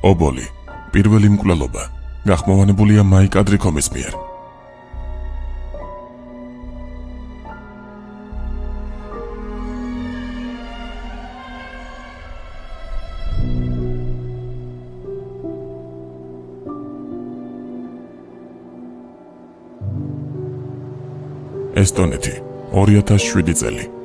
ობოლი, პირველი მკვლელობა, გახმოვანებულია მაიკ ადრიქომის მიერ. ესტონეთი, 2007 წელი.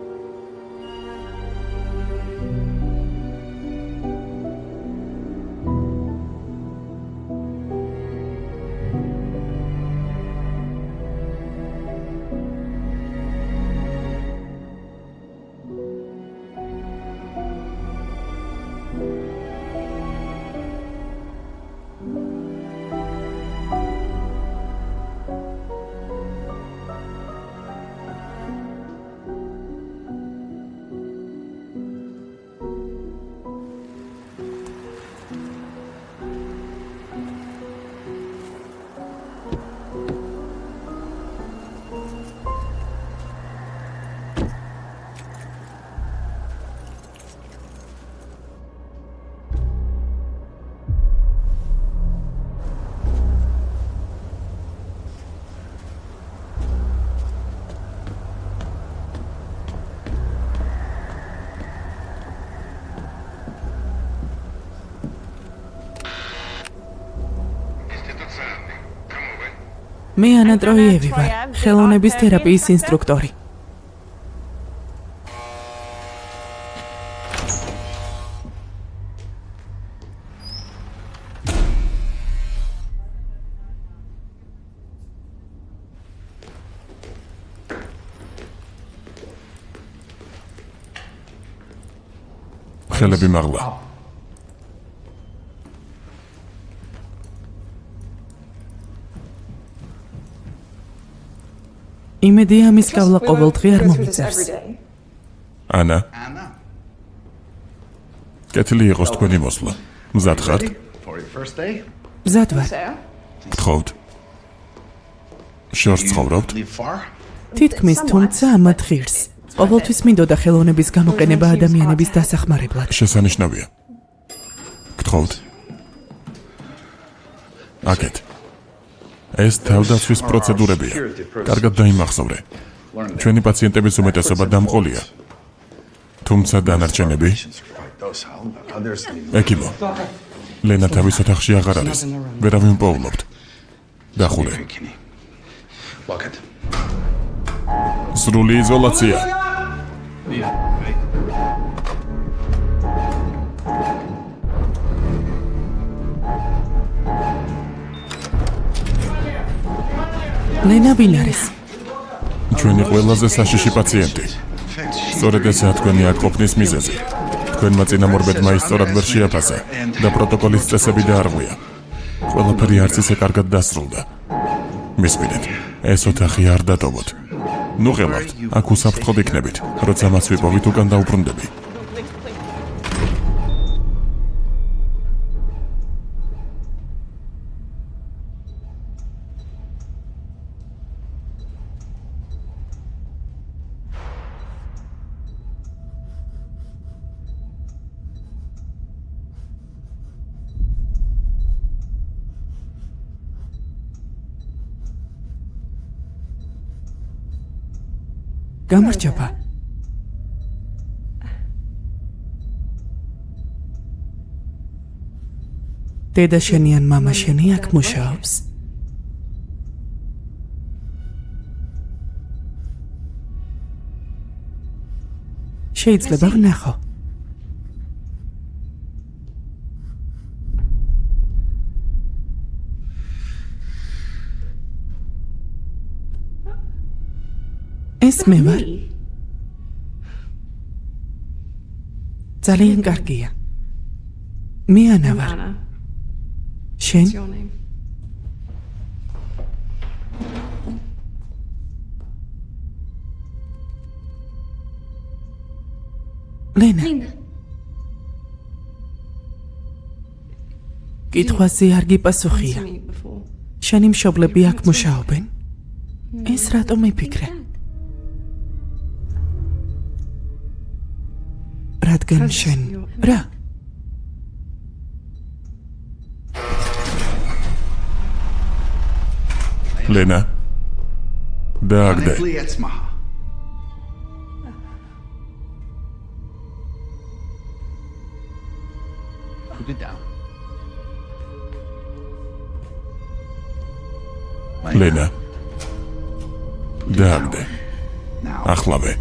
მე ანა ტროიევი ვარ, ხელოვნების თერაპიის ინსტრუქტორი. ხელები მაღლა. იმედია ამის გავლა ყოველდღე არ მომიწევს. ანა, კეთილი იყოს თქვენი მოსვლა. მზად ხართ? მზად ვარ. გთხოვთ. შორს ცხოვრობთ? თითქმის, თუმცა ამათ ღირს. ყოველთვის მინდოდა ხელოვნების გამოყენება ადამიანების დასახმარებლად. შესანიშნავია. გთხოვთ. აკეთ. ეს თავდაცვის პროცედურებია. კარგად დაიმახსოვრე. ჩვენი პაციენტების უმეტესობა დამყოლია. თუმცა დანარჩენები? ეკიმო. ლენა თავის ოთახში აღარ არის. ვერავინ პოულობთ. დახურე. სრული იზოლაცია. ლენა ვინ არის? ჩვენი ყველაზე საშიში პაციენტი. სწორედ ესაა თქვენი აქ ყოფნის მიზეზი. თქვენმა წინამორბედმა ისწორად ვერ შეაფასა და პროტოკოლის წესები დაარღვია. ყველაფერი არც ისე კარგად დასრულდა. მისმინეთ, ეს ოთახი არ დატოვოთ. ნუ ღელავთ, აქ უსაფრთხოდ იქნებით, როცა მას ვიპოვით უკან დაუბრუნდები. გამარჯობა. დედა შენი ან მამა შენი აქ მუშაობს. შეიძლება ვნახო. ეს მე ვარ. ძალიან კარგია. მე ანა ვარ. შენ? ლენა. კითხვაზე არ გიპასუხია. შენი მშობლები აქ მუშაობენ? ეს რატომ მიფიქრე? რადგან შენ რა? ლენა დააგდე. ლენა დააგდე. ახლავე.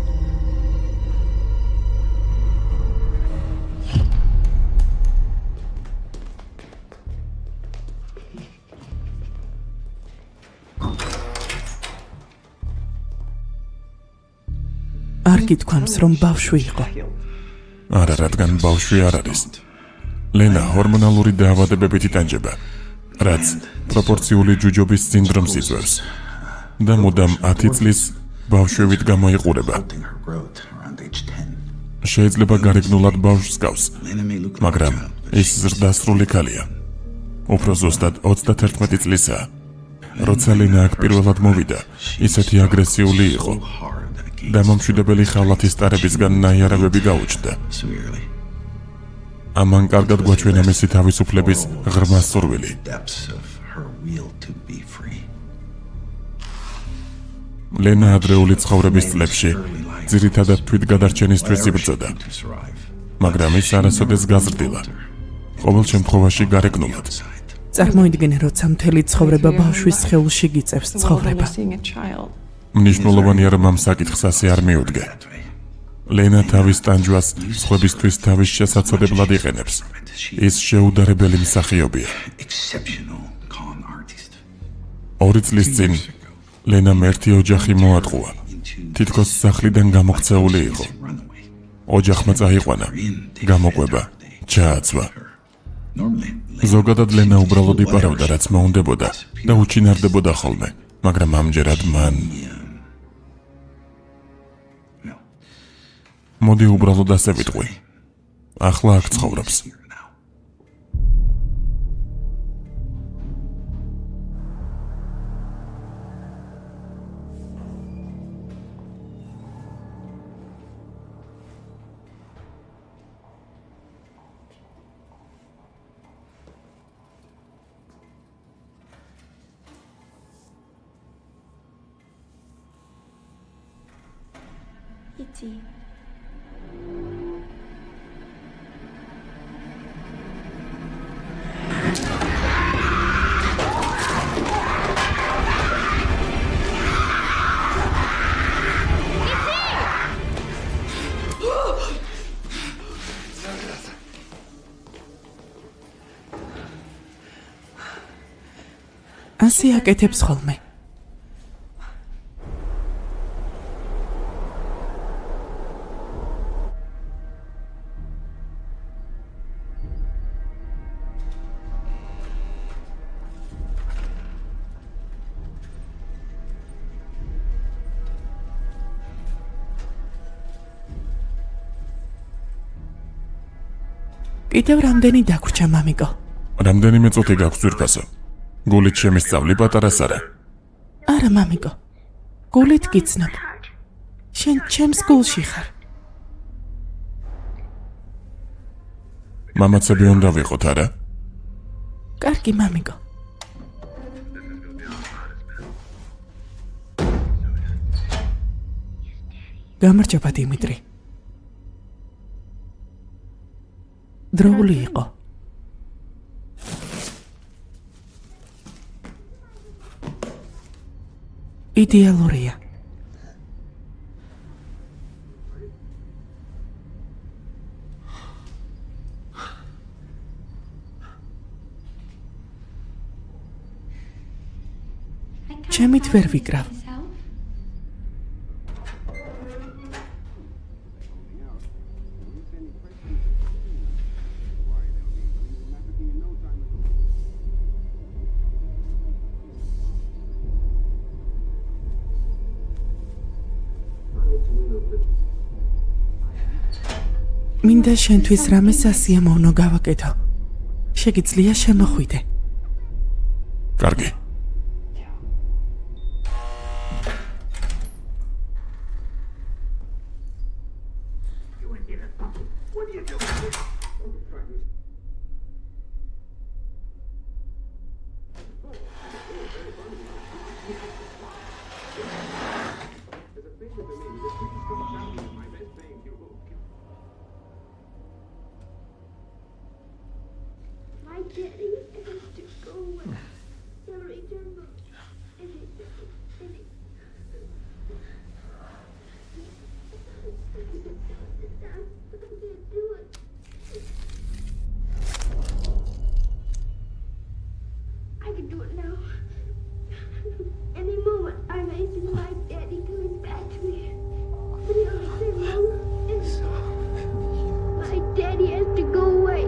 არ გითქვამს რომ ბავშვი იყო. არა, რადგან ბავშვი არ არის. ლენა ჰორმონალური დაავადებებით იტანჯება, რაც პროპორციული ჯუჯობის სინდრომს იწვევს და მუდამ 10 წლის ბავშვებით გამოიყურება. შეიძლება გარეგნულად ბავშვს გავს, მაგრამ ის ზრდასრული ქალია. უფრო ზუსტად 31 წლისაა. როცა ლენა აქ პირველად მოვიდა, ისეთი აგრესიული იყო. დამამშვიდებელი ხალათის ტარებისგან ნაიარაღები გაუჩნდა. ამან კარგად გვაჩვენა მისი თავისუფლების ღრმა სურვილი. ლენა ადრეული ცხოვრების წლებში ძირითადად თვითგადარჩენისთვის იბრძოდა, მაგრამ ის არასოდეს გაზრდილა, ყოველ შემთხვევაში გარეგნულად. წარმოიდგინე, როცა მთელი ცხოვრება ბავშვის სხეულში გიწევს ცხოვრება. მნიშვნელოვანია, რომ ამ საკითხს ასე არ მიუდგე. ლენა თავის ტანჯვას სხვებისთვის თავის შესაძლებლად იყენებს. ის შეუდარებელი მსახიობია. 2 წლის წინ ლენამ ერთი ოჯახი მოატყუა. თითქოს სახლიდან გამოქცეული იყო. ოჯახმა წაიყვანა, გამოკვება, ჩააცვა. ზოგადად ლენა უბრალოდ იპარავდა, რაც მოუნდებოდა და უჩინარდებოდა ხოლმე, მაგრამ ამჯერად მან მოდი უბრალოდ ასე ვიტყვი. ახლა აქ ცხოვრობს. ასე აკეთებს ხოლმე. კიდევ რამდენი დაგვრჩა, მამიკო? რამდენიმე წუთი გაქვს ძვირფასო. გულით შემისწავლი პატარა სარა. არა, მამიკო. გულით გიცნობ. შენ ჩემს გულში ხარ. მამაცები უნდა ვიყოთ, არა? კარგი, მამიკო. გამარჯობა, დიმიტრი. დროული იყო. იდეალურია. ჩემით ვერ ვიკრავ. მინდა შენთვის რამე სასიამოვნო გავაკეთო. შეგიძლია შემოხვიდე. კარგი. My daddy has to go away. Hillary Turnbull. I can do it now. Any moment I imagine my daddy coming back to me. But he always said, Mama, my daddy has to go away.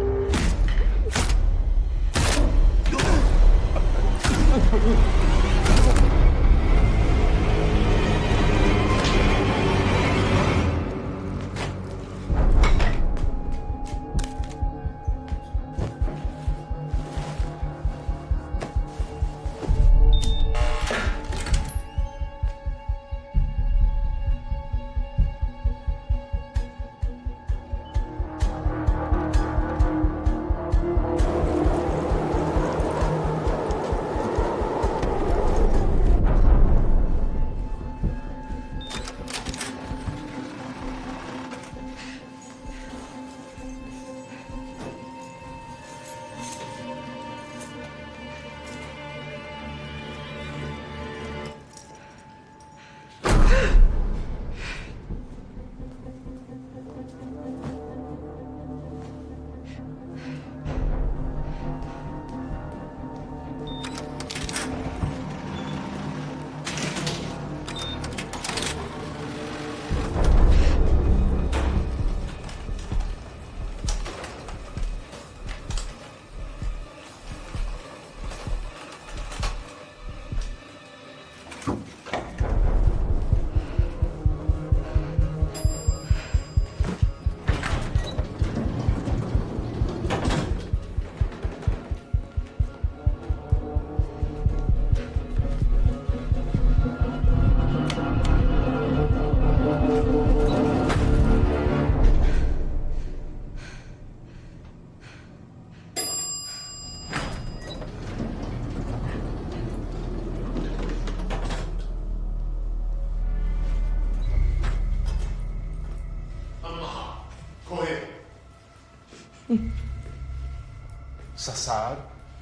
Sasar,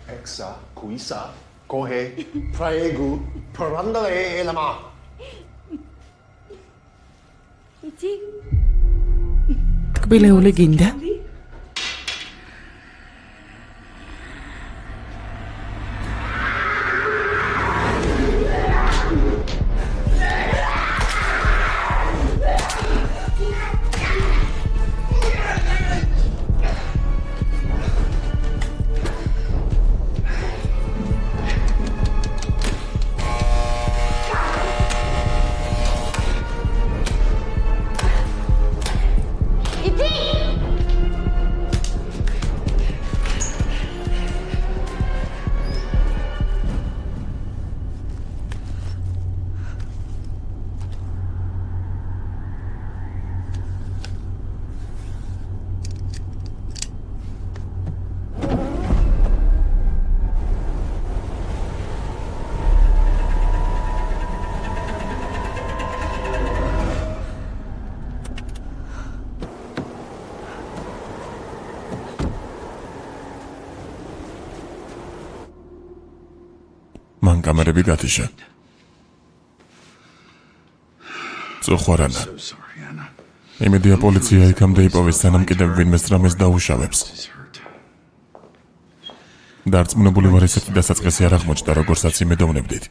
Exa, Kuisa, Kohe, Praegu, Parandale, Elama. Iti? კბილეული გინდა? მან კამერები გათიშა. წოხვარანა. So sorry, Anna. იმედია პოლიცია იქამდე იპოვეს, სანამ კიდევ ვინმე რამეს დაუშავებს. This hurt. დარწმუნებული ვარ, ესეთი დასაწყისი არ აღმოჩნდა, როგორცაც იმედოვნებდით.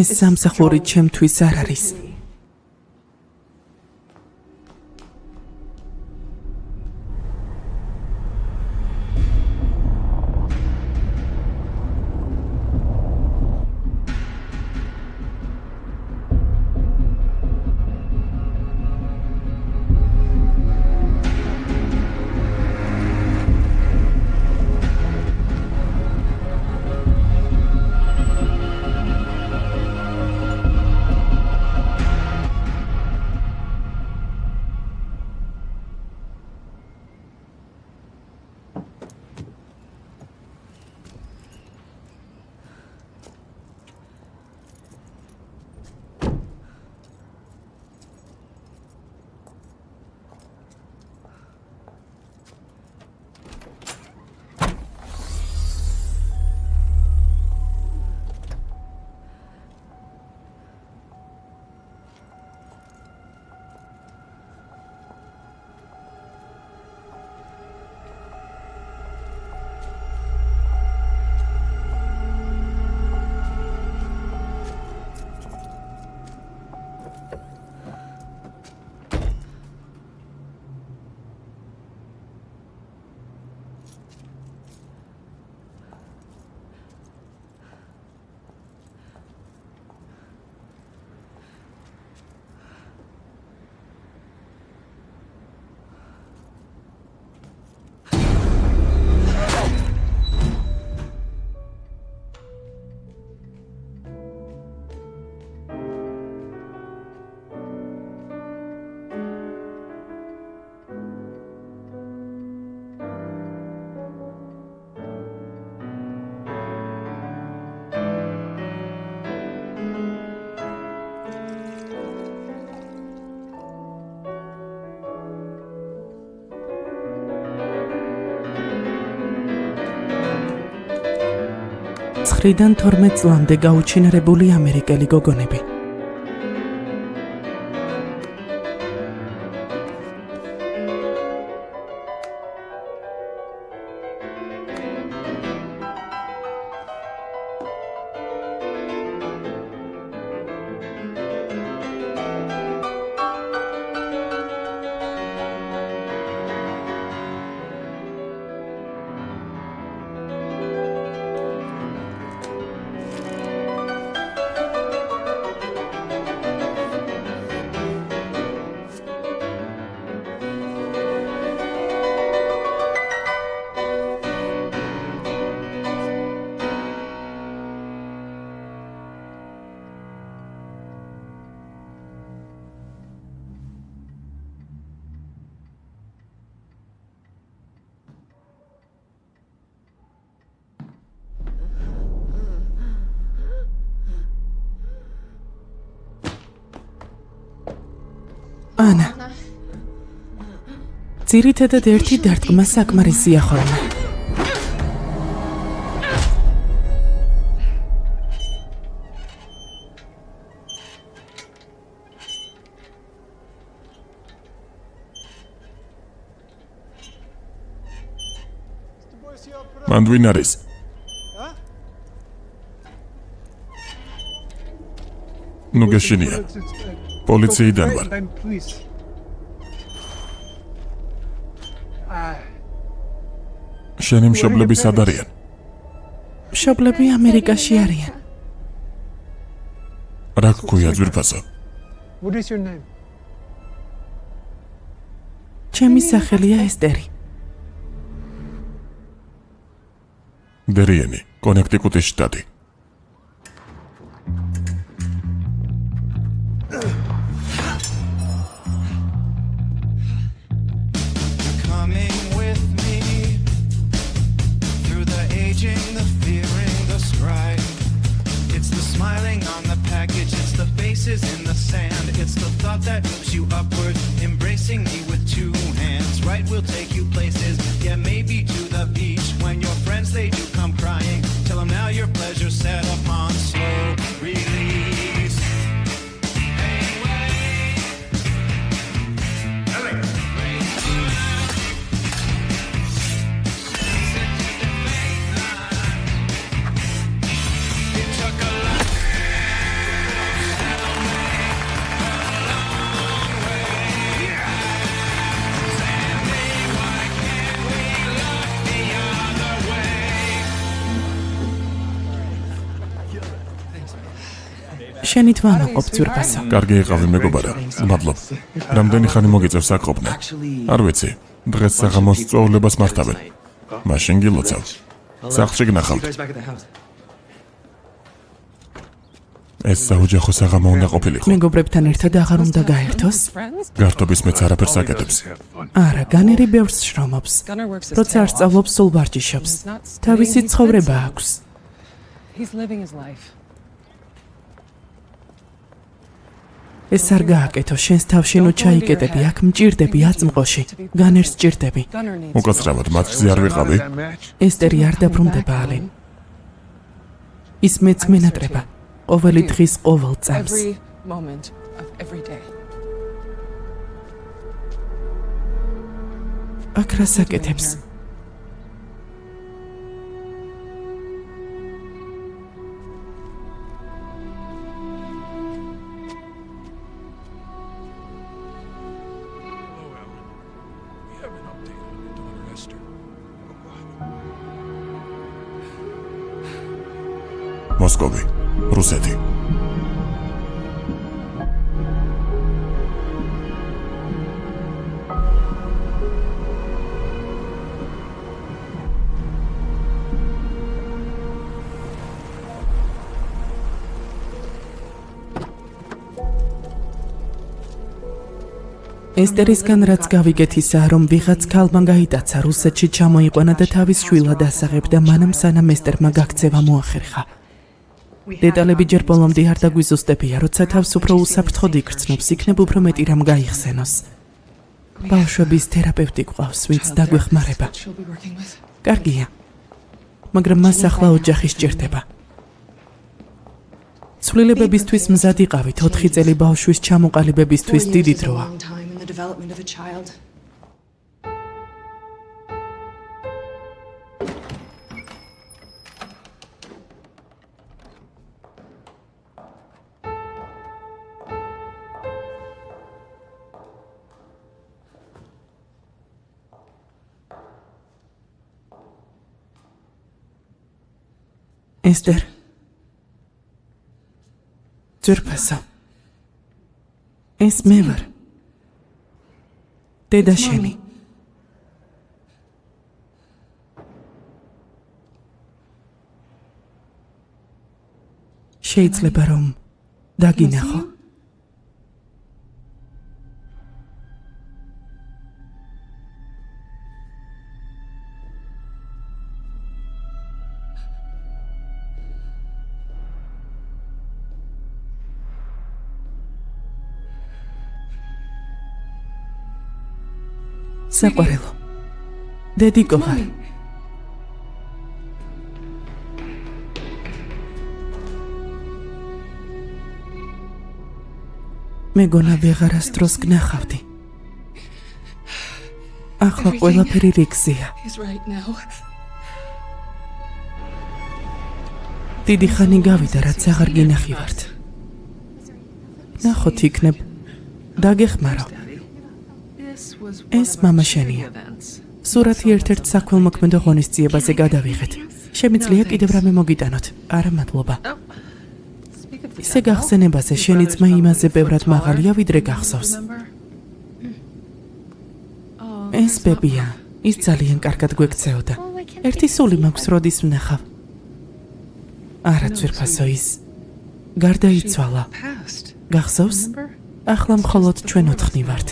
ეს სამსახური ჩემთვის არ არის. 9-დან 12 წლამდე გაუჩინარებული ამერიკელი გოგონები. ანა. ძირითადად ერთი დარტყმა საკმარისია ხოლმე. მან ვინ არის? ნუ გეშინია. პოლიციიდან ვარ. შენი მშობლები სად არიან? მშობლები ამერიკაში არიან. რა გქვია ძვირფასო? What is your name? ჩემი სახელია ესტერი. დერიენი, კონექტიკუტის შტატი. Coming with me through the aging, the fearing, the scribe. It's the smiling on the package, it's the faces in the sand. It's the thought that moves you upward, embracing me with two hands. Right, we'll take you places, yeah, maybe to the beach. When your friends, they do come crying, tell them now your pleasure's set upon slow release. შენი თვა მოყოფ ძვირფასო. კარგი იყავი მეგობარა. მადლობ. რამდენი ხანი მოგიწევს აქ ყოფნა? არ ვიცი. დღეს საღამოს სწავლებას მართავენ. მაშინ გილოცავ. სახლში გნახავთ. ეს საოჯახო საღამო უნდა ყოფილიყო. მეგობრებთან ერთად აღარ უნდა გაერთოს? გართობის მეც არაფერს აკეთებს. არა, განერი ბევრს შრომობს. როცა არ სწავლობს, სულ ვარჯიშობს. თავისი ცხოვრება აქვს. He's living his life. ეს არ გააკეთო, შენს თავში ნუ ჩაიკეტები, აქ მჭირდები აწმყოში. განერს ჭირდები. უკაცრავად მატჩზე არ ვიყავი. ესტერი არ დაბრუნდება ალენ. ის მეც მენატრება. ყოველი დღის ყოველ წამს. Every moment of every day. აქ რას აკეთებს? მოსკოვი, რუსეთი. ესტერისგან რაც გავიგეთ ისაა, რომ ვიღაც ქალმა გაიტაცა რუსეთში ჩამოიყვანა და თავის შვილად ასაღებდა, მანამ სანამ ესტერმა გაქცევა მოახერხა. დეტალები ჯერ ბოლომდე არ დაგვიზუსტებია, როცა თავს უფრო უსაფრთხოდ იგრძნობს, იქნებ უფრო მეტი რამ გაიხსენოს. ბავშვების თერაპევტი გვყავს, ვინც დაგვეხმარება. She'll be working with. კარგია. მაგრამ მას ახლა ოჯახი სჭირდება. ცვლილებებისთვის მზად იყავით 4 წელი ბავშვის ჩამოყალიბებისთვის დიდი დროა. ესტერ ძვირფასო ეს მე ვარ დედა შენი შეიძლება რომ დაგინახო საყვარელო დედიკო ვარ მეგონა ვეღარასდროს გნახავდი ახლა ყველაფერი რიგზია He's right now. დიდი ხანი გავიდა რაც აღარ გინახივართ ნახოთ იქნებ დაგეხმარო ეს მამა შენია სურათი ერთ-ერთ საქველმოქმედო ღონისძიებაზე გადავიღეთ შემიძლია კიდევ რამე მოგიტანოთ არა მადლობა ისე გახსენებაზე შენი ძმა იმაზე ბევრად მაღალია ვიდრე გახსოვს ეს ბებია ის ძალიან კარგად გვექცეოდა ერთი სული მაქვს როდის ვნახავ არა ძვირფასო ის გარდაიცვალა გახსოვს ახლა მხოლოდ ჩვენ 4 ვართ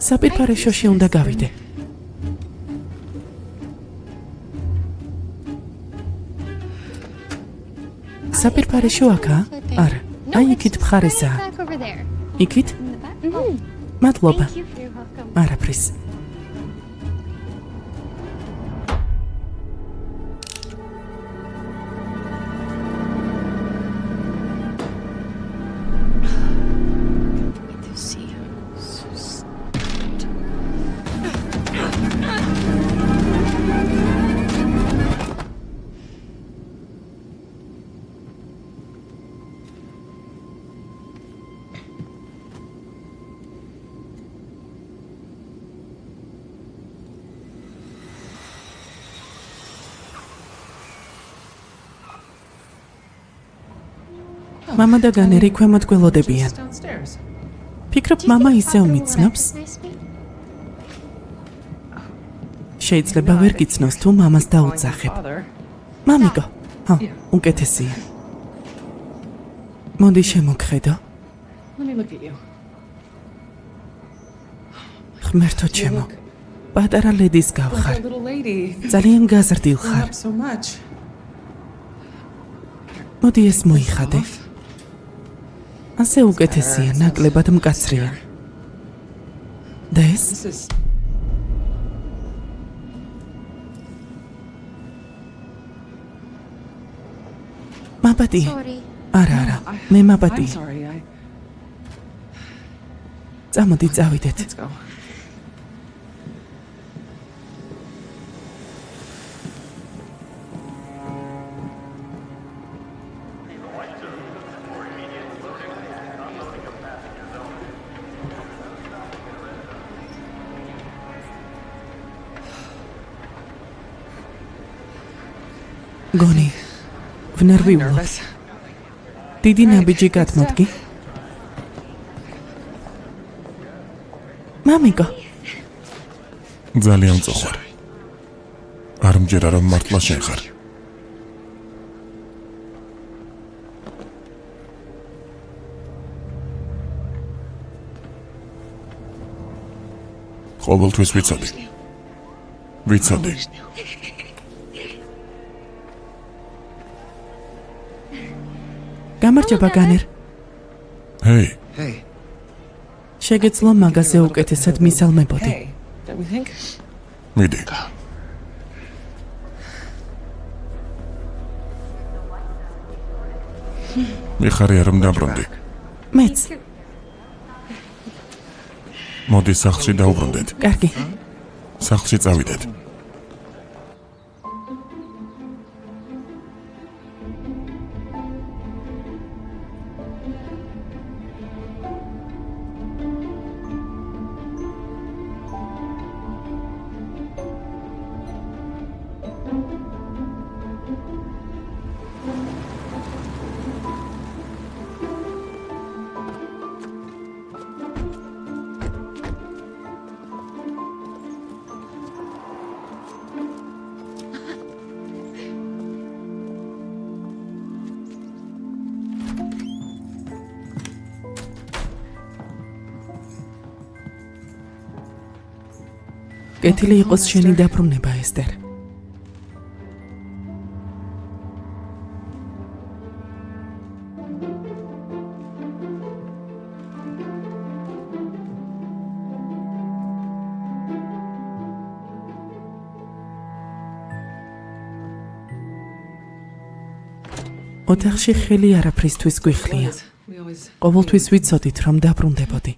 საპირფარეშოში უნდა გავიდე საპირფარეშო აქა? არა აი იქით მხარესაა Back over there. იქით? In the back? მადლობა Thank you. You're welcome. არაფრის მამა და განერი ქვემოთ გველოდებიან Downstairs. ფიქრობ მამა ისევ მიცნობს Nice meet. შეიძლება ვერ გიცნოს თუ მამას დაუძახებ Father. მამიკო უკეთესია მოდი შემოგხედო Let me look at you. ღმერთო ჩემო პატარა ლედის Like გავხარ a little lady. ძალიან გაზრდილ Grown ხარ up so much. მოდი ეს მოიხადე ასე უკეთესია ნაკლებად მკაცრია და ეს This is მაპატი Sorry. არა მე მაპატი I'm sorry. წამოდი წავიდეთ Let's go. გონი ვნერვიულა Nervous. დიდი ნაბიჯი გადმოდგი მამიკო ძალიან წოხარ არ მჯერა რომ მართლა შენ ხარ ყოველთვის ვიცოდი გამარჯობა განერ ჰეი Hey, შეგეძლო მაგაზე უკეთესად მისალმებოდი Hey, don't we think? მიდი მიხარია რომ დაბრუნდი. მეც. მოდი სახლში დაუბრუნდეთ. კარგი. სახლში წავიდეთ. კეთილი იყოს შენი დაბრუნება, ესტერ. ოთახში ხელი არაფრისთვის გვიხლია. We always. ყოველთვის ვიცოდით, რომ დაბრუნდებოდი.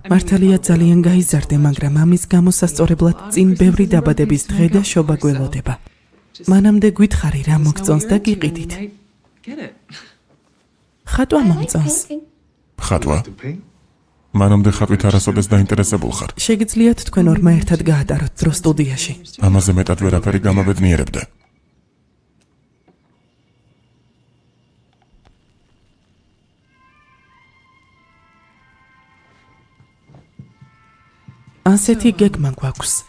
მართალია ძალიან გაიზარდე, მაგრამ ამის გამოსასწორებლად წინ ბევრი დაბადების დღე და შობა გველოდება. მანამდე გითხარი რა მოგწონს და გიყიდით. Get it. ხატვა მომწონს. ხატვა? To paint? მანამდე ხატვით არასოდეს დაინტერესებულ ხარ. შეგიძლიათ თქვენ ორმა ერთად გაატაროთ დრო სტუდიაში. ამაზე მეტად ვერაფერი გამაბედნიერებდა. ასეთი გეგმა გვაქვს.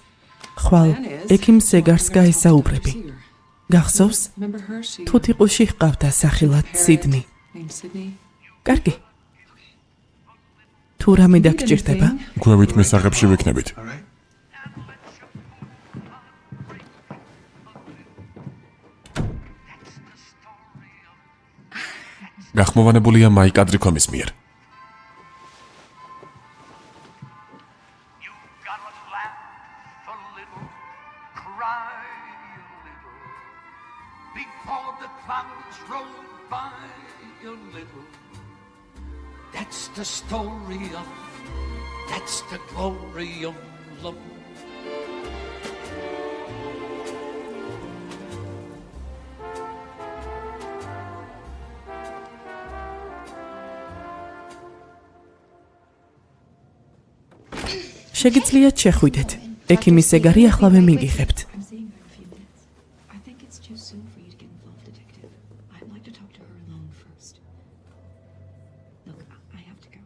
ხვალ ექიმ სეგარს გაესაუბრები. გახსოვს? Remember her? She თუთიყუში ჰყავდა სახელად სიდნი. named Sydney. კარგი. თუ რამე დაგჭირდება, გვევით მისაღებში ვიქნებით. All right? გახმოვანებულია მაიკ ადრიქომის მიერ. You gotta laugh a little, cry a little, before the clouds roll by a little. That's the story of, that's the glory of love. შეგიძლიათ შეხვიდეთ. ექიმი სეგარი ახლავე მიგიღებთ. I'm seeing her in a few minutes. I think it's too soon for you to get involved, Detective. I'd like to talk to her alone first. Look, I have to go.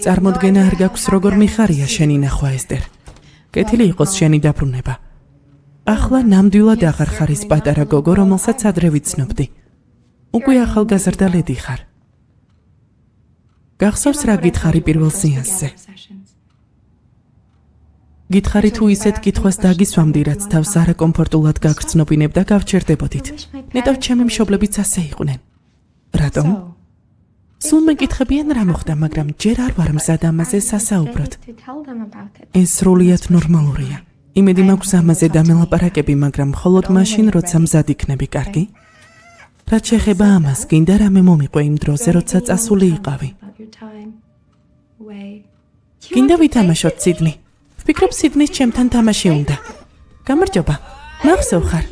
წარმოდგენა არ გაქვს როგორ მიხარია შენი ნახვა, ესტერ. კეთილი იყოს შენი დაბრუნება. ახლა ნამდვილად აღარ ხარ ის პატარა გოგო, რომელსაც ადრე ვიცნობდი. უკვე ახალგაზრდა ლედი ხარ. გახსოვს რა გითხარი პირველ სეანსზე? გითხარი თუ ისეთ კითხვას დაგისვამდი, რაც თავს არაკომფორტულად გაგრძნობინებ და გავჩერდებოდით. ნეტავ ჩემი მშობლებიც ასე იყვნენ. რატომ? სულ მეკითხებიან რა მოხდა, მაგრამ ჯერ არ ვარ მზად ამაზე სასაუბროთ. To tell them about it. ეს სრულიად ნორმალურია. იმედი მაქვს ამაზე დამელაპარაკები, მაგრამ მხოლოდ მაშინ, როცა მზად იქნები, კარგი? რაც შეეხება ამას, გინდა რამე მომიყვე იმ დროზე, როცა წასული იყავი. About your time. Way. გინდა ვითამაშოთ სიდნი. ვფიქრობ სიდნის ჩემთან თამაში უნდა. გამარჯობა. მახსოვ ხარ?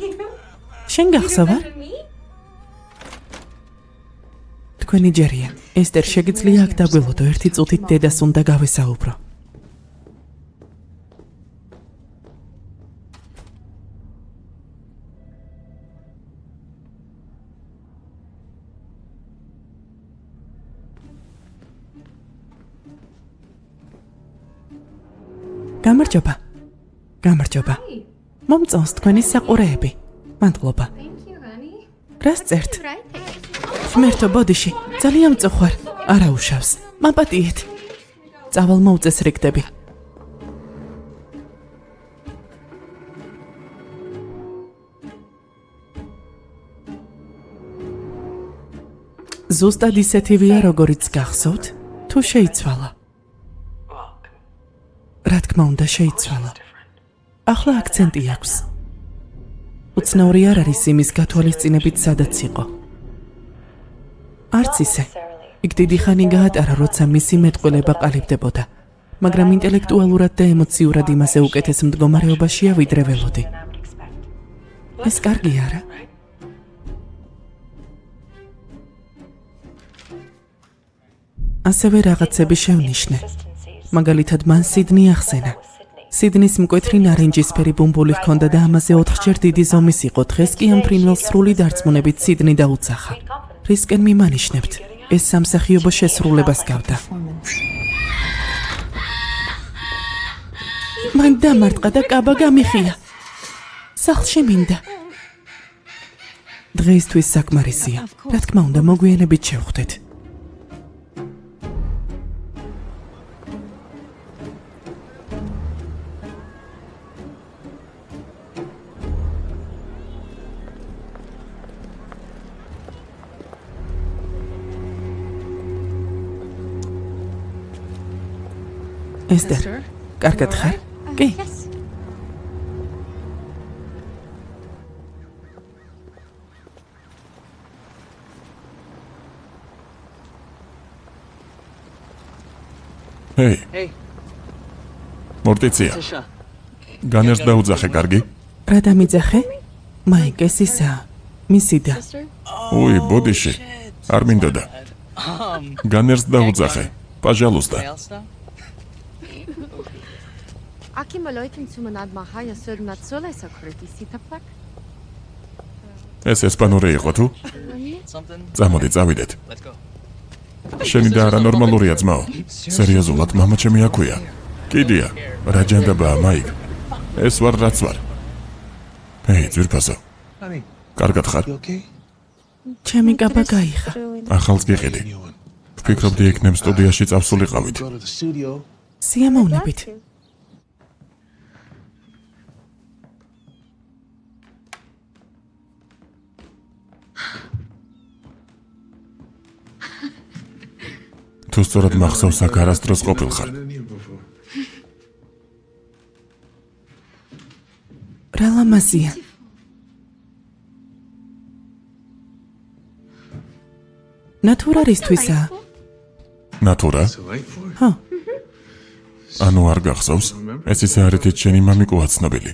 შენ გახსოვ არ? თქვენი ჯერია. ესტერ, შეგიძლია აქ დაგველოდო, ერთი წუთით დედას უნდა გავესაუბრო. გამარჯობა. გამარჯობა. მომწონს თქვენი საყურეები. მადლობა. Thank you, honey. რას წერთ? Right. ღმერთო, ბოდიში, ძალიან მწუხვარ. არა უშავს. მაპატიეთ. წავალ მოუწესრიგდები. ზუსტად ისეთივეა, როგორიც გახსოვთ, თუ შეიცვალა. რა თქმა უნდა, შეიცვალა. ახლა აქცენტი აქვს. უცნაური არ არის იმის გათვალისწინებით სადაც იყო. არც ისე. იქ დიდი ხანი გაატარა, როცა მისი მეტყველება ყალიბდებოდა, მაგრამ ინტელექტუალურად და ემოციურად იმაზე უკეთეს მდგომარეობაშია, ვიდრე ველოდი. ეს კარგი არა? ასევე რაღაცები შევნიშნე. მაგალითად, მან სიდნი ახსენა. სიდნის მკვეთრი ნარინჯისფერი ბუმბული ჰქონდა და ამაზე 4-ჯერ დიდი ზომის იყო. დღეს კი ამ ფრინველს სრული დარწმუნებით სიდნი დაუცახა. რისკენ მიმანიშნებთ? ეს სამსახიობო შესრულებას გავდა. მან დამარტყა და კაბა გამიხია. სახლში მინდა. დღეისთვის საკმარისია. რა თქმა უნდა, მოგვიანებით შევხვდეთ. Esther, კარგად ხარ? კი. Yes. Hey. მორტიცია. განერს დაუძახე, კარგი? რა დამიძახე? მაიკ, ეს ისა. მისიდა. უი, ბოდიში. არ მინდოდა. განერს დაუძახე. Пожалуйста. Aki mal Leute zum Nadmaha ja soll not so leise kritisi tapak. ეს ესპანური იყო თუ? წამოდი, წავიდეთ. შენი და არა ნორმალურია ძმაო. სერიოზულად, მამა ჩემი აქვია. კიდია, რა ჯანდაბაა, მაიკ. ეს ვარ რაც ვარ. ჰეი, ძვირფასო. კარგად ხარ? ჩემი კაბა გაიხა. ახალს გიყიდი. ვფიქრობდი იქნებ სტუდიაში წავსულიყავით. სიამოვნებით. თუ სწორად მახსოვს, აქ არასდროს ყოფილხარ. რა ლამაზია. ნატურარისთვისაა. ნატურა? ჰა, ანუ არ გახსოვს? ეს ისე არითით შენი მამიკოა ცნობილი.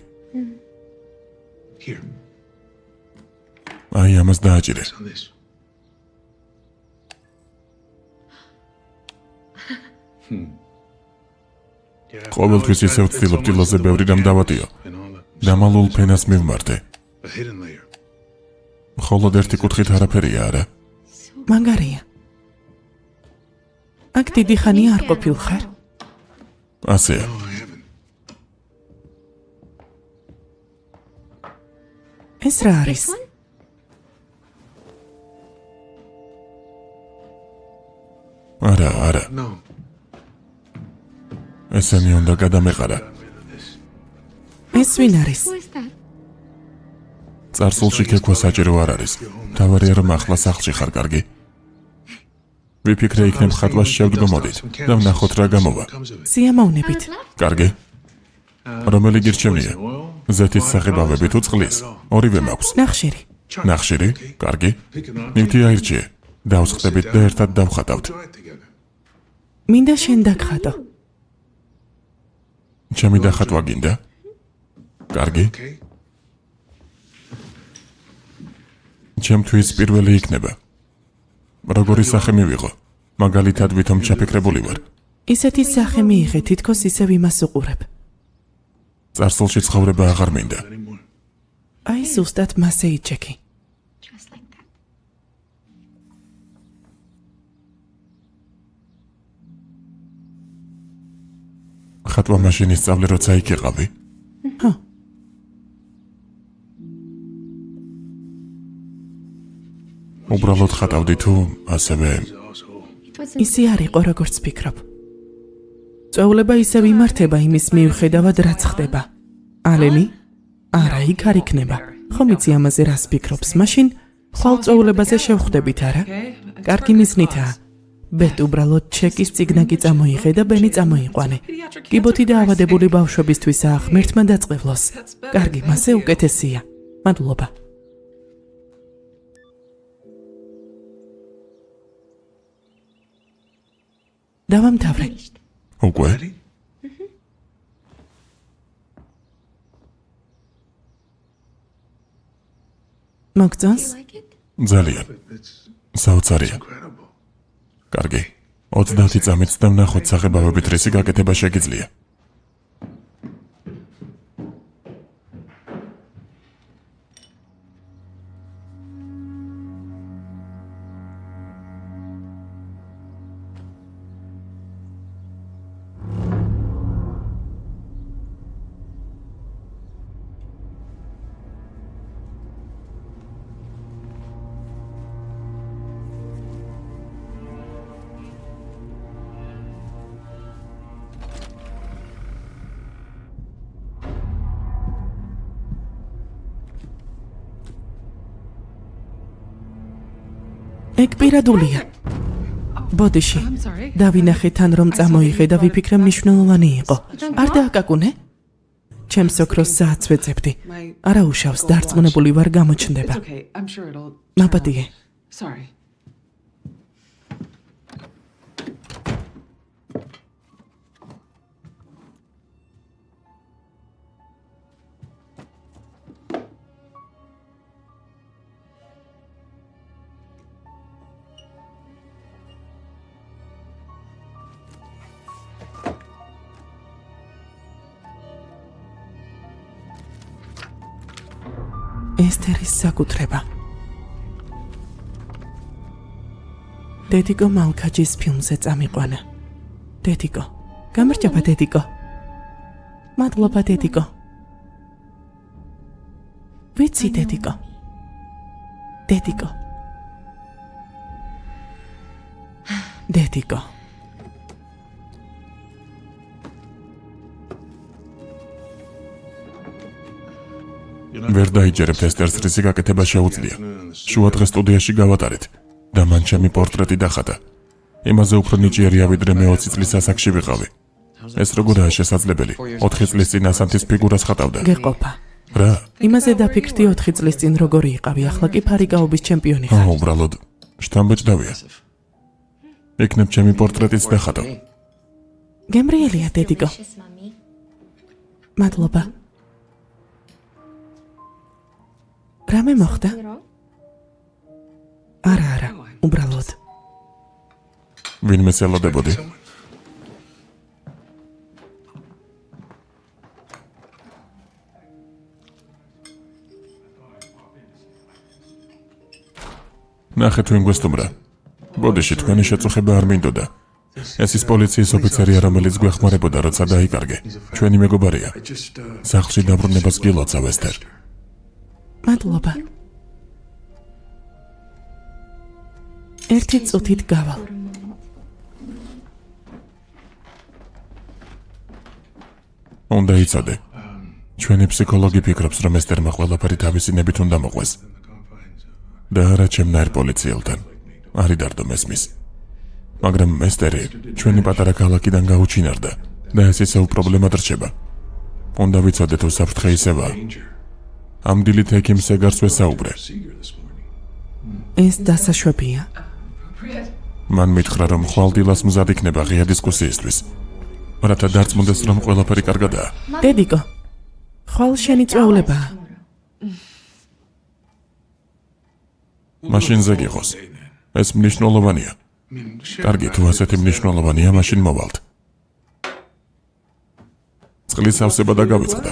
აი, ამას დააჭირე. ყოველთვის ისე ვცდილობ დილოზე ბევრი რამ დავატიო. დამალულ ფენას მივმართე. მხოლოდ ერთი კუთხით არაფერია, არა? მაგარია. აქ დიდი ხანია არ ყოფილხარ? ასეა. ეს რა არის? არა. ესენი უნდა გადამეყარა. ეს ვინ არის? Who is that? წარსულში ქექვა საჭირო არ არის. თავარია რომ ახლა სახლში ხარ, კარგი? ვიფიქრე იქნებ ხატვას შევდგომოდით და ვნახოთ რა გამოვა. სიამოვნებით. კარგი? რომელი გირჩევნია? ზეთის საღებავები თუ წყლის? ორივე მაქვს. ნახშირი. ნახშირი? კარგი? ნივთი აირჩიე. დავსხდებით და ერთად დავხატავთ. მინდა შენ დაგხატო. ჩემი დახატვა გინდა? კარგი? ჩემთვის პირველი იქნება. როგორი სახე მივიღო? მაგალითად ვითომ ჩაფიქრებული ვარ. ისეთი სახე მიიღე, თითქოს ისევ იმას უყურებ. წარსულში ცხოვრება აღარ მინდა. აი ზუსტად მასე იჩეკი. Just like that. ხატვა მაშინ ისწავლე, როცა იქ იყავი? ჰა, უბრალოდ ხატავდი თუ ასევე It was ისი არ იყო, როგორც ფიქრობ. წვეულება ისევ იმართება იმის მიუხედავად, რაც ხდება. ალენი? არა, იქ არ იქნება. ხომ იცი ამაზე რას ფიქრობს? მაშინ ხვალწვეულებაზე შევხვდებით, არა? კარგი მიზნითაა. ბეთ უბრალოდ ჩეკის წიგნაკი წამოიღე და ბენი წამოიყვანე. კიბოთი დაავადებული ბავშვებისთვისაა, ღმერთმა დაწყევლოს. კარგი, მასე უკეთესია. მადლობა. დავამთავრე. უკვე? მოგწონს? ძალიან. საოცარია. კარგი. 30 წამით და ვნახოთ საღებავებით რისი გაკეთება შეგიძლია. ეგ პირადულია. ბოდიში. I'm sorry. დავინახე თან რომ წამოიღე და ვიფიქრე მნიშვნელოვანი იყო. არ დააკაკუნე? ჩემს ოქროს საათს ვეძებდი. არა უშავს, დარწმუნებული ვარ გამოჩნდება. It's okay. I'm sure it'll. მაპატიე. Sorry. ესთერის საკუთრება. დედიკო მალქაჯის ფილმზე წამიყვანა. დედიკო. გამარჯობა დედიკო. მადლობა დედიკო. ვიცი დედიკო. დედიკო. დედიკო. ვერ დაიჯერებთ ესტერს რისი გაკეთება შეუძლია. შუადღე სტუდიაში გავატარეთ და მან ჩემი პორტრეტი დახატა. იმაზე უფრო ნიჭიერია ვიდრე მე 20 წლის ასაკში ვიყავი. ეს როგორაა შესაძლებელი? 4 წლის წინ ასანთის ფიგურას ხატავდა. გეყოფა. რა? იმაზე დაფიქრდი 4 წლის წინ როგორი იყავი, ახლა კი ფარიგაობის ჩემპიონი ხარ. უბრალოდ შთამბეჭდავია. იქნებ ჩემი პორტრეტიც დახატავ. გემრიელია დედიკო. მადლობა. რამე მოხდა? არა, უბრალოდ. ვინმე ელოდებოდი. ნახეთ ვინ გვესტუმრა. ბოდიში თქვენი შეწუხება არ მინდოდა. ეს ის პოლიციის ოფიცერია, რომელიც გვეხმარებოდა, როცა დაიკარგე. ჩვენი მეგობარია. სახლში დაბრუნებას გილოცავ ესთერ. მადლობა. ერთი წუთით გავალ. უნდა იცოდე. ჩვენი ფსიქოლოგი ფიქრობს, რომ ესტერმა ყველაფერი თავისი ნებით უნდა მოყვეს. და არა ჩემნაირ პოლიციელთან. არი დარდო მესმის. მაგრამ ესტერი ჩვენი პატარა ქალაქიდან გაუჩინარდა და ეს ისევ პრობლემად რჩება. უნდა ვიცოდე თუ საფრთხე ისევაა. ამ დილით ექიმს ეგარს ვესაუბრე. ეს დასაშვებია. მან მითხრა, რომ ხვალდილას მზად იქნება ღია დისკუსიისთვის. რათა დარწმუნდეს, რომ ყველაფერი კარგადაა. დედიკო, ხვალ შენი წვეულებაა. მაშინ ზეგ იყოს. ეს მნიშვნელოვანია. კარგი, თუ ასეთი მნიშვნელოვანია, მაშინ მოვალთ. წყლის ავსება დაგავიწყდა.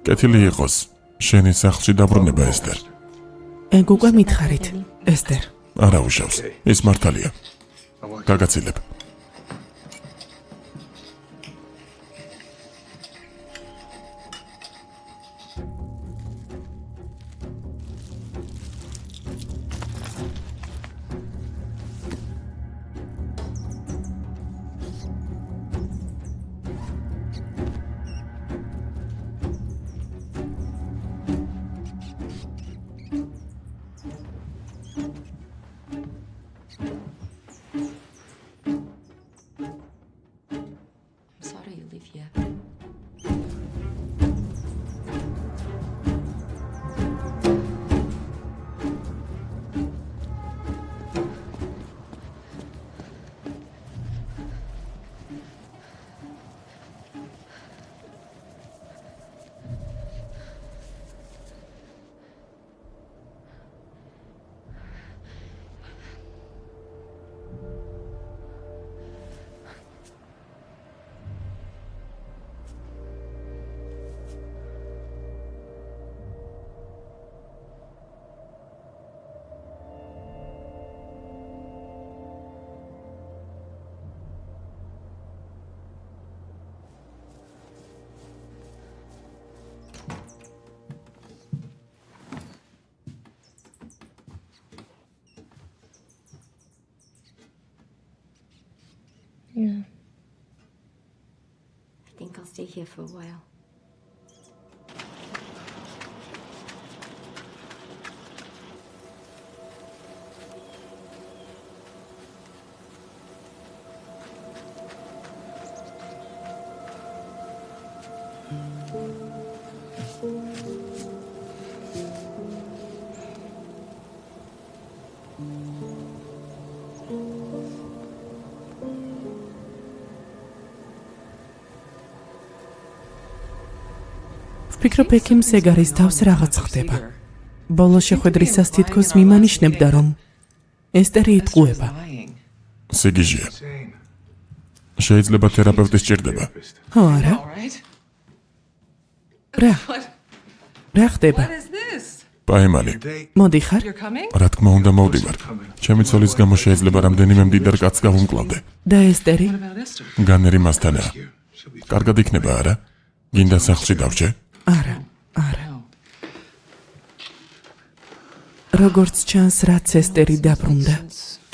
კეთილი იყოს შენი სახლში დაბრუნება ესტერ. ეგ უკვე მითხარით, ესტერ. არა უშავს, ის მართალია. გაგაცილებ. stay here for a while. ვფიქრობ, ექიმ სეგარის თავს რაღაც ხდება. ბოლო შეხვედრისას თითქოს მიმანიშნებდა, რომ ესტერი იტყუება. Lying. სიგიჟია. შეიძლება თერაპევტი სჭირდება. ხო, არა? All right. რა? What? რა ხდება? What is this? პაემალი, მოდი ხარ? You're coming? რა თქმა უნდა მოვდივარ. ჩემი ცოლის გამო შეიძლება რამდენიმე მდიდარ კაცს გავუმკლავდე. და ესტერი? What about Esther? განერი მასთანაა. კარგად იქნება, არა? გინდა სახლში დავრჩე? არა, არა. No. როგორც ჩანს, რაც ესტერი დაბრუნდა,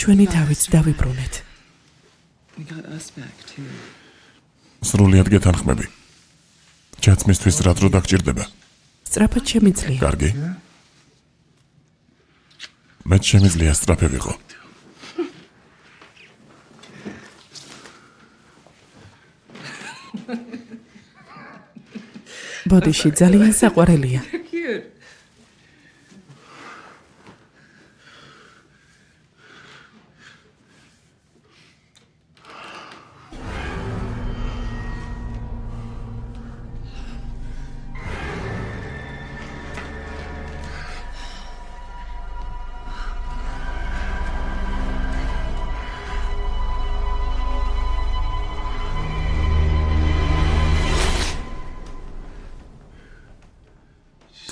ჩვენი თავიც დავიბრუნეთ. We got us back too. სრულიად გეთანხმები. ჩაცმისთვის რა დრო დაგჭირდება? სწრაფად შემიძლია. კარგი. მე შემიძლია სწრაფი ვიყო. ბოდიში ძალიან საყვარელია. Cute.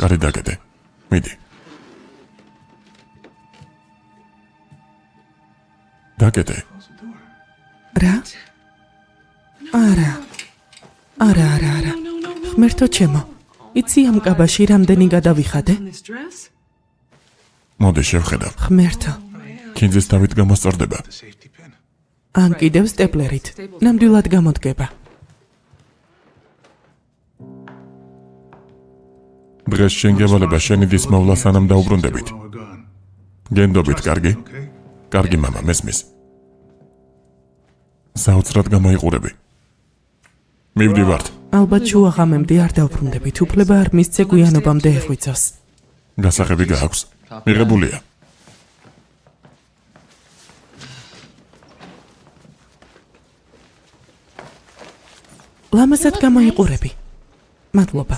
კარი დაგედე. მიდი. დაგედე. რა? არა. არა. ღმერთო ჩემო. იცი ამ კაბაში რამდენი გადავიხადე? On this dress? მოდი შევხედავ. ღმერთო. კინძის თავით გამოსწორდება. ან კიდევ სტეპლერით. ნამდვილად გამოდგება. დღეს შენ გევალება შენი დის მოვლა სანამ დაუბრუნდებით. გენდობით, კარგი? კარგი მამა, მესმის. საოცრად გამოიყურები. მივდივართ. ალბათ შუა ღამემდე არ დავბრუნდებით. უფლება არ მისცე გვიანობამდე ეხვიცოს. გასაღები გააქვს. მიღებულია. ლამაზად გამოიყურები. მადლობა.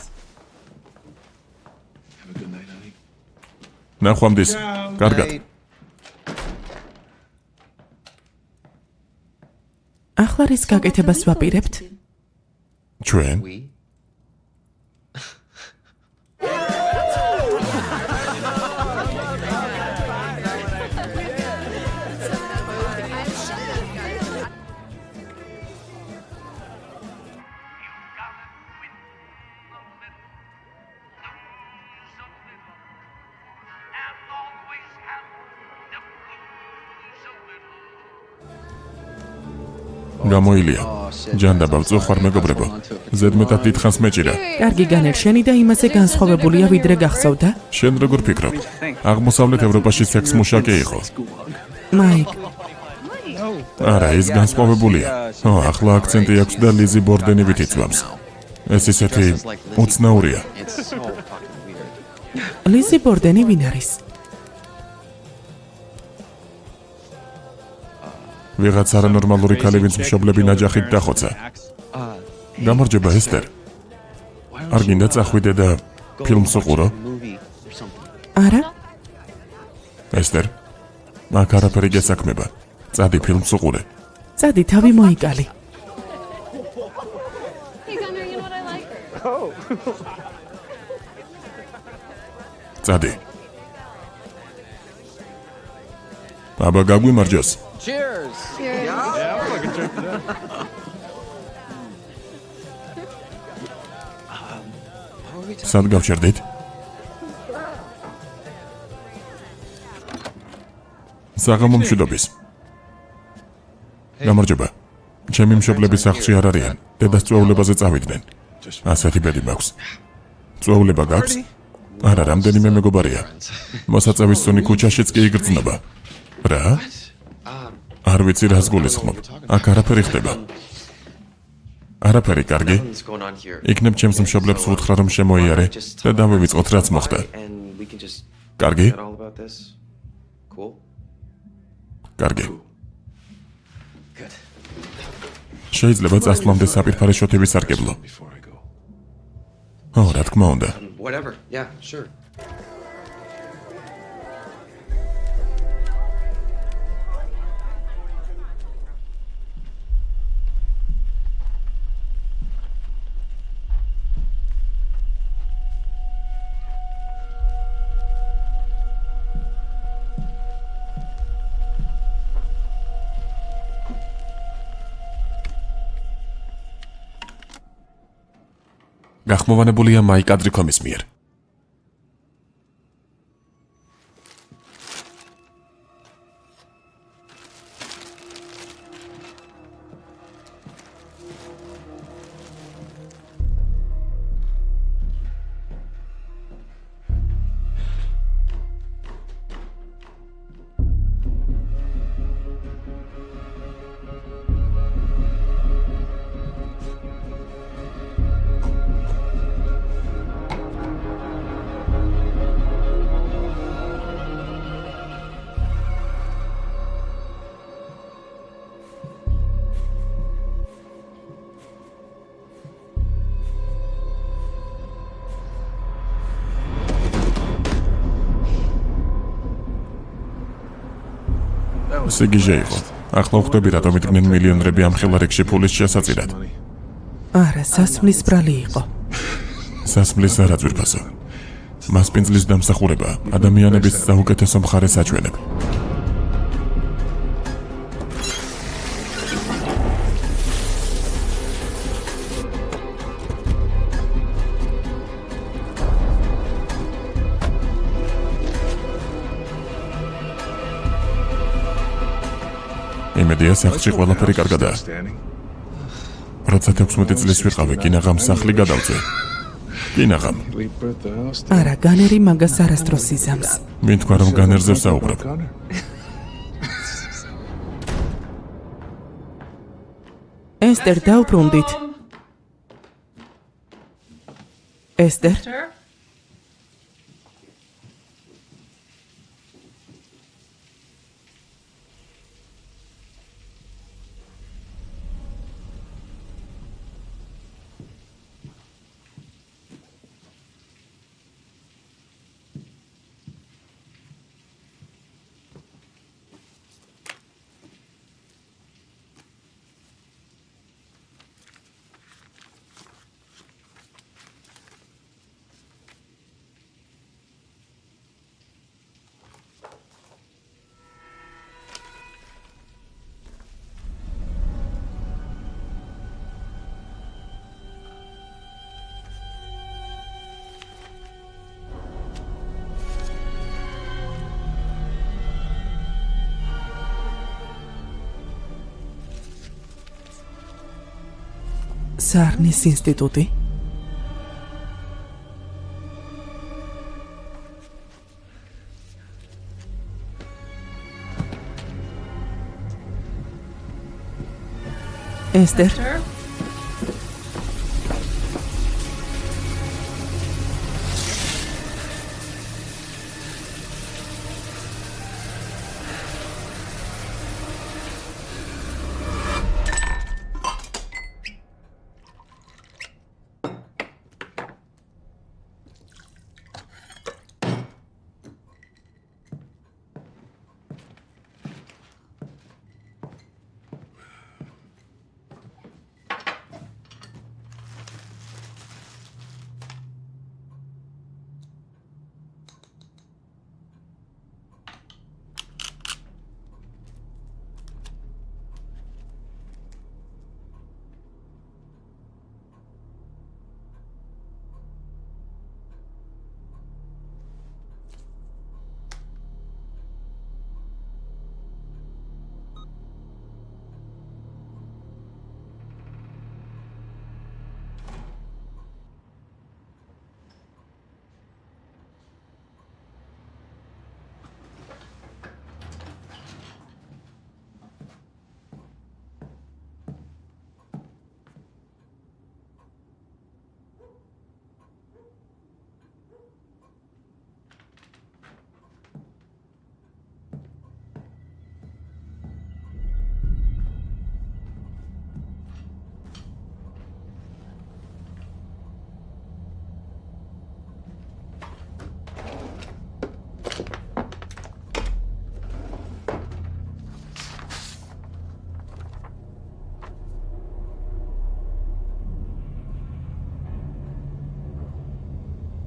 ნახვამდის. კარგად. ახლა რის გაკეთებას ვაპირებთ? ჩვენ? გამოილია. ჯანდაბა ვწუხარ მეგობრებო. ზედმეტად დიდხანს მეჭირა. კარგი განერჩენი და იმაზე განსხვავებულია ვიდრე გახსოვდა? შენ როგორ ფიქრობ? აღმოსავლეთ ევროპაში სექს მუშაკი იყო. მაიკ, არა, ის განსხვავებულია. ახლა აქცენტი აქვს და ლიზი ბორდენივით იწვამს. ეს ისეთი უცნაურია. ლიზი ბორდენი ვინ არის? ვიღაც არანორმალური ქალი, ვინც მშობლები ნაჯახით დახოცა. გამარჯობა, ესტერ. არ გინდა წახვიდე და ფილმს უყურო? არა? ესტერ, აქ არაფერი გესაქმება. წადი ფილმს უყურე. წადი, თავი მოიკალი. წადი. აბა გაგვიმარჯოს. სად გავჩერდით? საღამო მშვიდობის. გამარჯობა. ჩემი მშობლები სახლში არ არიან. დედას წვეულებაზე წავიდნენ. ასეთი ბედი მაქვს. წვეულება გაქვს? არა, რამდენიმე მეგობარია. მოსაწევის სუნი ქუჩაშიც კი იგრძნობა. რა? არ ვიცი რას გულისხმობ. აქ არაფერი ხდება. არაფერი კარგი. იქნებ ჩემს მშობლებს ვუთხრა რომ შემოიარე და დავივიწყოთ რაც მოხდა. კარგი? კარგი. შეიძლება წასვლამდე საპირფარე შოთები სარგებლო. ო, რა თქმა უნდა. Whatever. Yeah, sure. გახმოვანებულია მაიკ ადრიქომის მიერ. სიგიჟე იყო. ახლა ვხვდები რატომ იდგნენ მილიონრები ამ ხელარიქში ფულის შესაწირად. არა, სასმლის ბრალი იყო. სასმლის არა ძვირფასო. მასპინძლის დამსახურება ადამიანების საუკეთესო მხარეს აჩვენებ. იმედია სახლში ყველაფერი კარგადაა. როცა 16 წლის ვიყავი, კინაღამ სახლი გადავწვე. კინაღამ. არა, განერი მაგას არასდროს იზამს. მინ თქვა რომ განერზე ვსაუბრობ. ესტერ, დაუბრუნდით. ესტერ? სარნის ინსტიტუტი? ესტერ?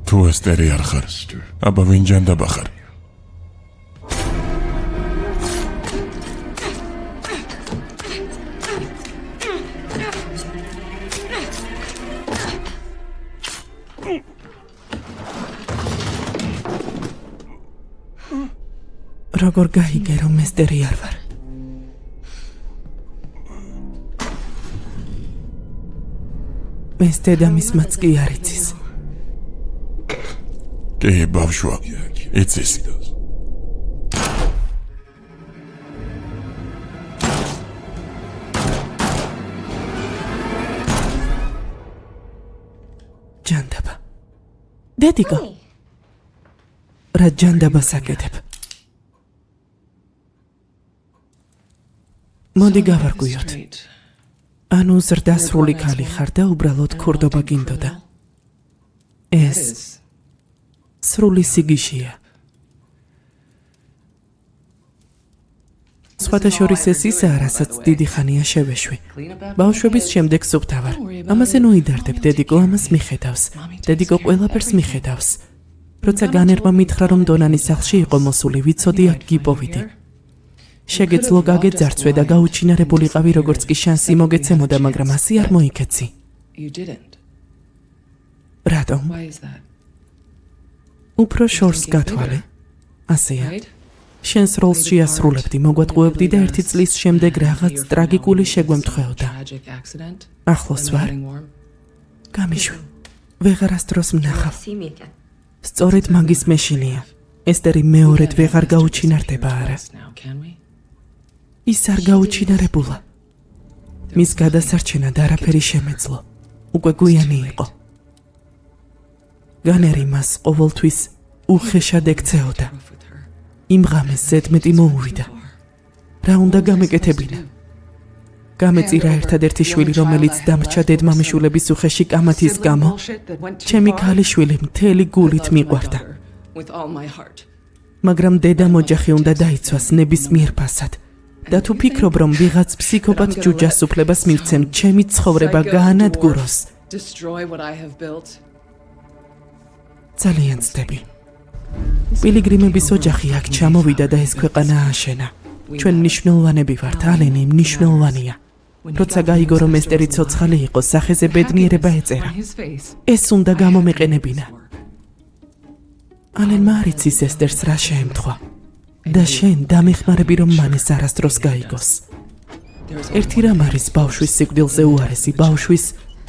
თუ ესტერი არ ხარ, აბა ვინ ჯანდაბა ხარ? როგორ გაიგე რომ ესტერი არ ვარ? ეს დედამისმაც კი არ იცის. კი, ბავშვა, იცის. ჯანდაბა. დედიკო. რა ჯანდაბას აკეთებ? მოდი გავარკვიოთ. ანუ ზრდასრული ქალი ხარ და უბრალოდ ქურდობა გინდოდა. ეს სრული სიგიშია. სხვათა შორის ეს ისაა, რასაც დიდი ხანია შევეშვი. ბავშვების შემდეგ სუფთავარ. ამაზე ნუიდარდებ, დედიკო ამას მიხედავს. დედიკო ყველაფერს მიხედავს. როცა განერმა მითხრა, რომ დონანის სახლში იყო მოსული, ვიცოდი აქ გიპოვიდი. შეგეძლო გაგეძარცვე და გაუჩინარებულიყავი, როგორც კი შანსი მოგეცემოდა, მაგრამ ასე არ მოიქეცი. You didn't. რატომ? Why is that? უფრო შორს გათვალე. ასეა. Right? შენს როლს შეასრულებდი, მოგვატყუებდი და 1 წლის შემდეგ რაღაც ტრაგიკული შეგვემთხვეოდა. Tragic accident. ახლოს ვარ. Getting warm. გამიშვი. ვეღარასდროს ვნახავ. See me again. სწორედ მაგის მეშინია. ესტერი მეორედ ვეღარ გაუჩინარდება არა. Now, can we? ის არ გაუჩინარებულა. მის გადასარჩენად არაფერი შემეძლო. უკვე გვიანი იყო. განერი მას ყოველთვის უხეშად ექცეოდა. Off with her. იმ ღამეს ზედმეტი მოუვიდა. რა უნდა გამეკეთებინა? გამეწირა ერთადერთი შვილი, რომელიც დამრჩა დედმამიშვილების უხეში კამათის გამო. ჩემი ქალიშვილი მთელი გულით მიყვარდა. With all my heart. მაგრამ დედამ ოჯახი უნდა დაიცვას ნებისმიერ ფასად. და თუ ფიქრობ, რომ ვიღაც ფსიქოპატ ჯუჯას უფლებას მივცემ ჩემი ცხოვრება გაანადგუროს, Destroy what I have built. ძალიან ცდები. პილიგრიმების ოჯახი აქ ჩამოვიდა და ეს ქვეყანა ააშენა. ჩვენ მნიშვნელოვანები ვართ, ალენი მნიშვნელოვანია. როცა გაიგო, რომ ესტერი ცოცხალი იყო, სახეზე ბედნიერება ეწერა. On his face. ეს უნდა გამომეყენებინა. ალენმა არ იცის ესტერს რა შეემთხვა. და შენ დამეხმარები, რომ მან ეს არასდროს გაიგოს. ერთი რამ არის ბავშვის სიკვდილზე უარესი, ბავშვის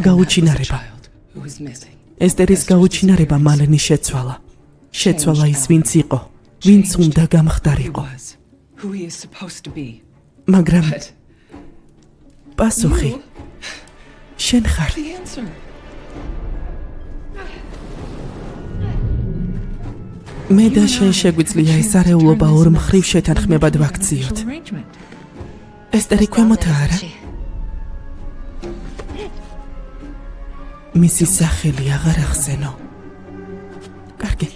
გაუჩინარება. Child who is missing. ესტერის გაუჩინარება მალენი შეცვალა. შეცვალა ის, ვინც იყო, ვინც უნდა გამხდარიყო. Was who he is supposed to be. მაგრამ But პასუხი შენ ხარ. the answer. მე და შენ შეგვიძლია ეს არეულობა ორ მხრივ შეთანხმებად ვაქციოთ. Arrangement. ესტერი ქვემოთა არა? მისი სახელი აღარ ახსენო. კარგი.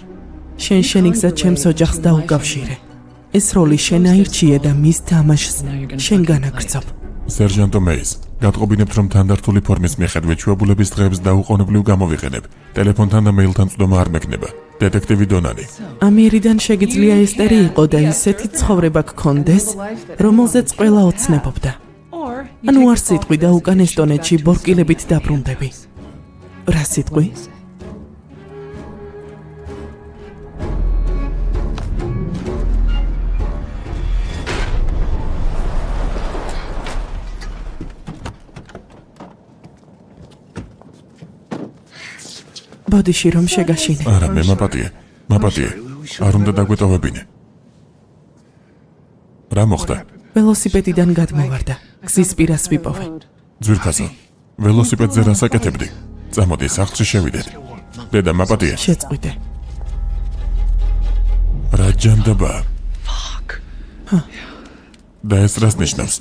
შენ შენი გზა ჩემს ოჯახს დაუკავშირე. ეს როლი შენ აირჩიე და მის თამაშს შენ განაგრძობ. სერჟანტო მეის, გატყობინებთ, რომ თანდართული ფორმის მიხედვით ჩვეულებების დღეებს დაუყოვნებლივ გამოვიყენებ. ტელეფონთან და მეილთან წვდომა არ მექნება. დეტექტივი დონანი. ამიერიდან შეგიძლია ესტერი იყო და ისეთი ცხოვრება გქონდეს, რომელზეც ყველა ოცნებობდა. Or ანუ არ სიტყვი და უკან ესტონეთში ბორკილებით დაბრუნდები. რა სიტყვი? ბოდიში რომ შეგაშინე. არა, მე მაპატიე. არ უნდა დაგვეტოვებინე. რა მოხდა? ველოსიპედიდან გადმოვარდა. გზის პირას ვიპოვე. ძვირფასო, ველოსიპედზე რას აკეთებდი? წამოდი, სახლში შევიდეთ. დედა, მაპატიე. შეწყვიტე. რა ჯანდაბა? და ეს რას ნიშნავს?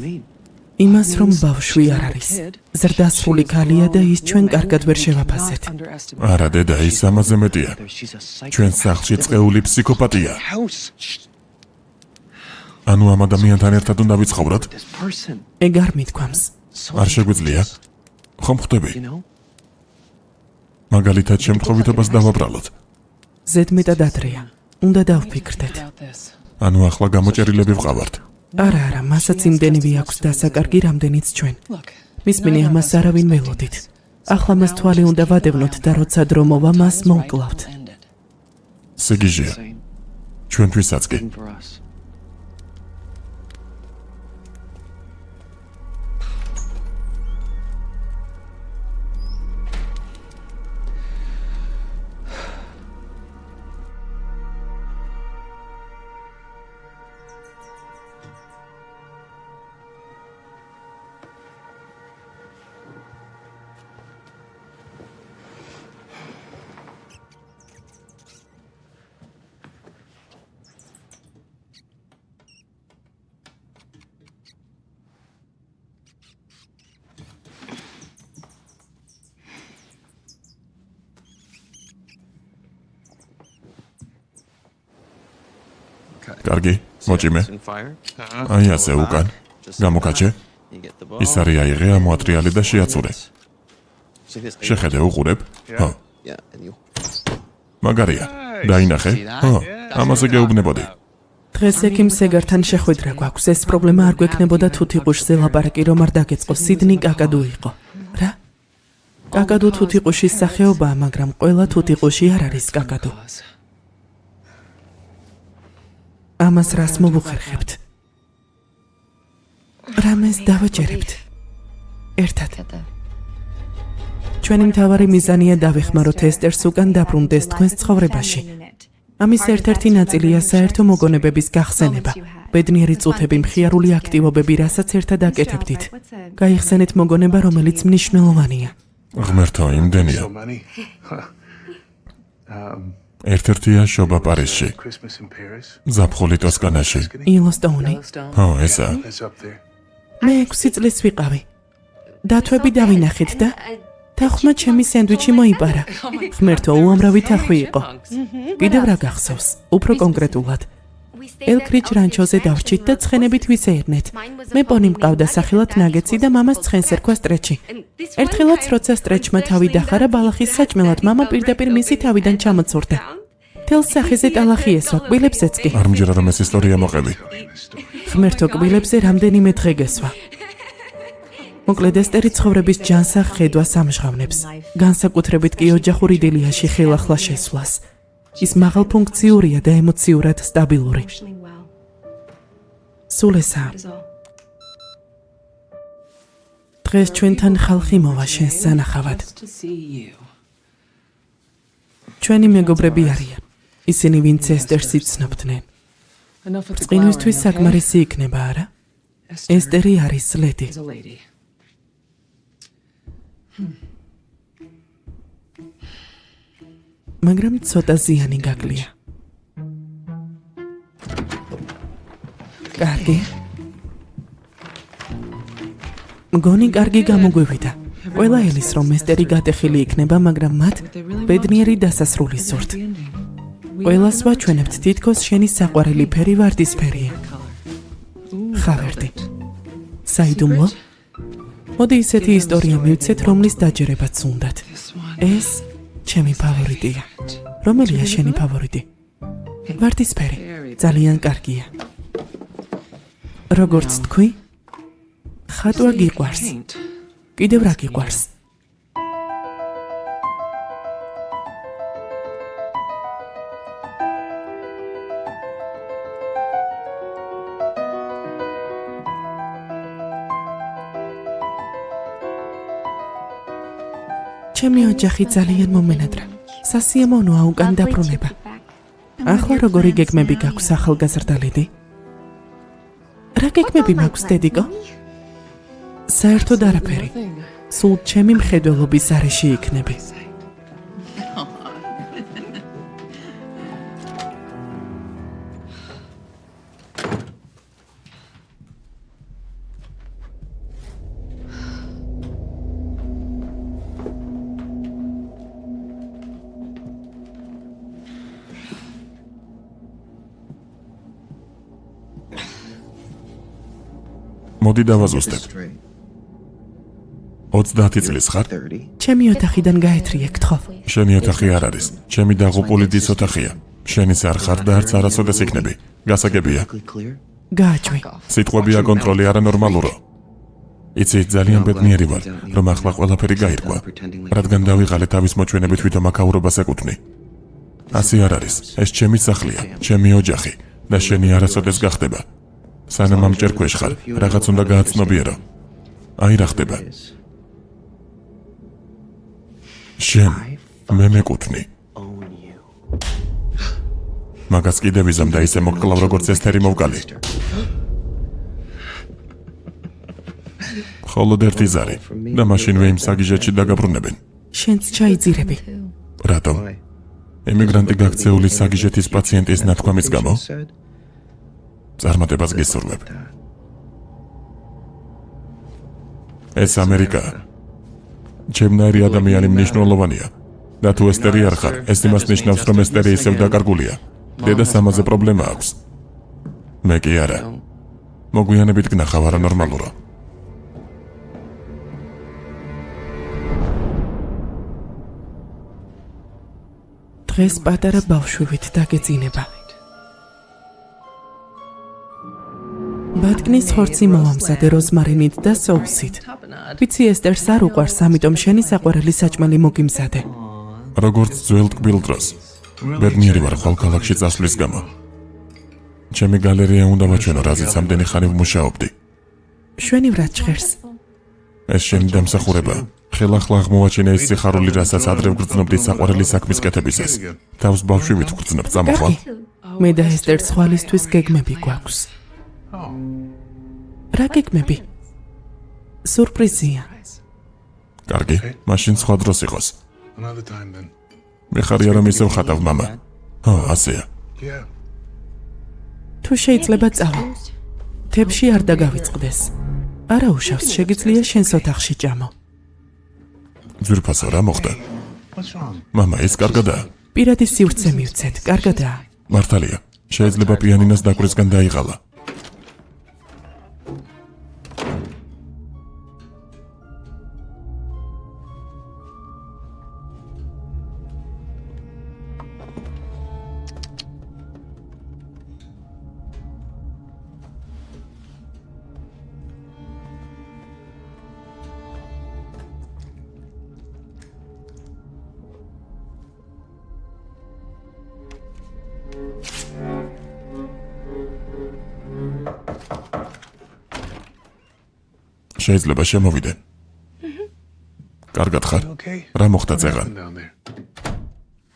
იმას, რომ ბავშვი არ არის. ზრდასრული ქალია და ის ჩვენ კარგად ვერ შევაფასეთ. underestimate. არა, დედა, ის ამაზე მეტია. ჩვენ სახლში წეული ფსიქოპატია. ანუ ამ ადამიანთან ერთად უნდა ვიცხოვროთ? ეგ არ მithქვამს. არ შეგვიძლია? ხომ ხვდები? მაგალითად, შემთხვევითობას დავაბრალოთ. ზედმეტად ადრეა. უნდა დავფიქრდეთ. About this. ანუ ახლა გამოჭერილები ვყავართ. არა, მასაც იმდენივე აქვს დასაკარგი, რამდენიც ჩვენ. Look. მისმენი none of ამას us არავინ expected ველოდით. this. ახლა მას თვალი უნდა ვადევნოთ და როცა დრო მოვა, მას მოვკლავთ. Ended. სიგიჟეა. ჩვენთვისაც კი. For us. კარგი, მოჭიმე. აი ასე უკან. გამოკაჩე. ის არის აიღე, ამოატრიალე და შეაცურე. შეხედე, უყურებ? ხო. მაგარია. დაინახე? ხო, ამაზე გეუბნებოდი. დღეს ექიმ სეგართან შეხვედრა გვაქვს. ეს პრობლემა არ გვექნებოდა თუთიყუშზე ლაპარაკი, რომ არ დაგეწყო. სიდნი კაკადუ იყო. რა? კაკადუ თუთიყუშის სახეობაა, მაგრამ ყველა თუთიყუში არ არის კაკადუ. ამას რას მოვუხერხებთ? რამეს დავაჯერებთ? ერთად. ჩვენი მთავარი მიზანია დავეხმაროთ ესტერს უკან დაბრუნდეს თქვენს ცხოვრებაში. ამის ერთ-ერთი ნაწილია საერთო მოგონებების გახსენება. ბედნიერი წუთები, მხიარული აქტივობები, რასაც ერთად აკეთებდით. გაიხსენეთ მოგონება, რომელიც მნიშვნელოვანია. ღმერთო, იმდენია. So many. ერთ-ერთია შობა პარიზში, Christmas in Paris. ზაფხული ტოსკანაში. იელოსტოუნი. Yellowstone. ხო, ესაა. It's up there. მე 6 წლის ვიყავი. დათვები დავინახეთ და თახვმა ჩემი სენდვიჩი მოიპარა. ღმერთო, უამრავი თახვი იყო. კიდევ რა გახსოვს? უფრო კონკრეტულად. ელკრიჩ რანჩოზე დავრჩით და ცხენებით ვისეირნეთ. მე პონი მყავდა სახელად ნაგეცი და მამას ცხენს ერქვა სტრეჩი. ერთხელაც როცა სტრეჩმა თავი დახარა ბალახის საჭმელად, მამა პირდაპირ მისი თავიდან ჩამოცურდა. თელ სახეზე ტალახი ესვა, კბილებზეც კი. არ მჯერა რომ ეს ისტორია მოყევი. ღმერთო, კბილებზე რამდენიმე დღე გესვა. მოკლედ ესტერი ცხოვრების ჯანსაღ ხედვას ამჟღავნებს. განსაკუთრებით კი ოჯახურ იდილიაში ხელახლა შესვლას. ის მაღალფუნქციურია და ემოციურად სტაბილური. სულ ესაა. დღეს ჩვენთან ხალხი მოვა შენს სანახავად. To see you. ჩვენი მეგობრები არიან. ისინი ვინც ესტერს იცნობდნენ. Enough of the წინვისთვის glowering, საკმარისი იქნება, არა? okay? ესტერი არის ლედი. is a lady. მაგრამ ცოტა ზიანი გაკლია. კარგი. მგონი კარგი გამოგვივიდა. ყველა ელის რომ ესტერი გატეხილი იქნება, მაგრამ მათ ბედნიერი დასასრული სურთ. ყველას ვაჩვენებთ თითქოს შენი საყვარელი ფერი ვარდისფერია. ხავერდი. საიდუმლო? მოდი ისეთი ისტორია მივცეთ, რომლის დაჯერებაც უნდათ. ეს ჩემი ფავორიტია. რომელია შენი ფავორიტი? ვარდისფერი. ძალიან კარგია. როგორც თქვი? ხატვა გიყვარს. Paint. კიდევ რა გიყვარს? ჩემი ოჯახი ძალიან მომენადრა. სასიამოვნოა უკან დაბრუნება. ახლა როგორი გეგმები გაქვს ახალგაზრდა ლედი? რა გეგმები მაქვს, დედიკო? საერთოდ არაფერი. სულ ჩემი მხედველობის არეში იქნები. მოდი დავაზუსტებ. 30 წლის ხარ? ჩემი ოთახიდან გაეთრიე გთხოვ. შენი ოთახი არ არის. ჩემი დაღუპული დის ოთახია. შენის არ ხარ და არც არასოდეს იქნები. გასაგებია. გააჩვი. სიტყვები აკონტროლი არანორმალურო. იცი, ძალიან ბედნიერი ვარ, რომ ახლა ყველაფერი გაირკვა, რადგან დავიღალე თავის მოჩვენებით თვითონ მაქაურობას ეკუთვნი. ასე არ არის, ეს ჩემი სახლია, ჩემი ოჯახი და შენი არასოდეს გახდება. სანამ ამ ჭერქვეშ ხარ, რაღაც უნდა გააცნობიერო. აი რა ხდება. შენ მე მეკუთვნი. მაგას კიდევ ვიზამ და ისე მოკკლავ როგორც ესთერი მოვკალი. ხოლოდ ერთი ზარი და მაშინვე იმ საგიჟეთში დაგაბრუნებენ. შენც ჩაიძირები. რატომ? ემიგრანტი გაქცეული საგიჟეთის პაციენტის ნათქვამის გამო? წარმატებას გესურვებ. ეს ამერიკა. ჩემნაირი ადამიანი მნიშვნელოვანია. და თუ ესტერი არ ხარ, ეს იმას ნიშნავს, რომ ესტერი ისევ დაკარგულია. დედას ამაზე პრობლემა აქვს. მე კი არა. მოგვიანებით გნახავ არანორმალურა. დღეს პატარა ბავშვივით დაგეძინება. ბატკნის ხორცი მოვამზადე როზმარინით და სოუსით. ვიცი ესტერს არ უყვარს, ამიტომ შენი საყვარელი საჭმელი მოგიმზადე. როგორც ძველ ტკბილ დროს. ბედნიერი ვარ ხვალ ქალაქში წასვლის გამო. ჩემი გალერეა უნდა ვაჩვენო, რაზეც ამდენი ხანი ვმუშაობდი. შვენივრად ჟღერს. ეს შენი დამსახურება. ხელახლა აღმოვაჩინე ის სიხარული, რასაც ადრე ვგრძნობდი საყვარელი საქმის კეთებისას. თავს ბავშვივით ვგრძნობ, წამოხვალ. მე და ესტერს ხვალისთვის გეგმები გვაქვს. რა გეგმები? სურპრიზია. კარგი, მაშინ სხვა დროს იყოს. Another time then. მიხარია რომ ისევ ხატავ მამა. ო, ასეა. Yeah. თუ შეიძლება წავა. თებში არ დაგავიწყდეს. არა უშავს, შეგიძლია შენს ოთახში ჭამო. ძვირფასო რა მოხდა? What's wrong? მამა, ის კარგადაა. პირადი სივრცე მივცეთ, კარგადაა. მართალია, შეიძლება პიანინოს დაკვირისგან დაიღალა. შეიძლება შემოვიდე. კარგად ხარ? Okay. რა მოხდა წეღან? Down there.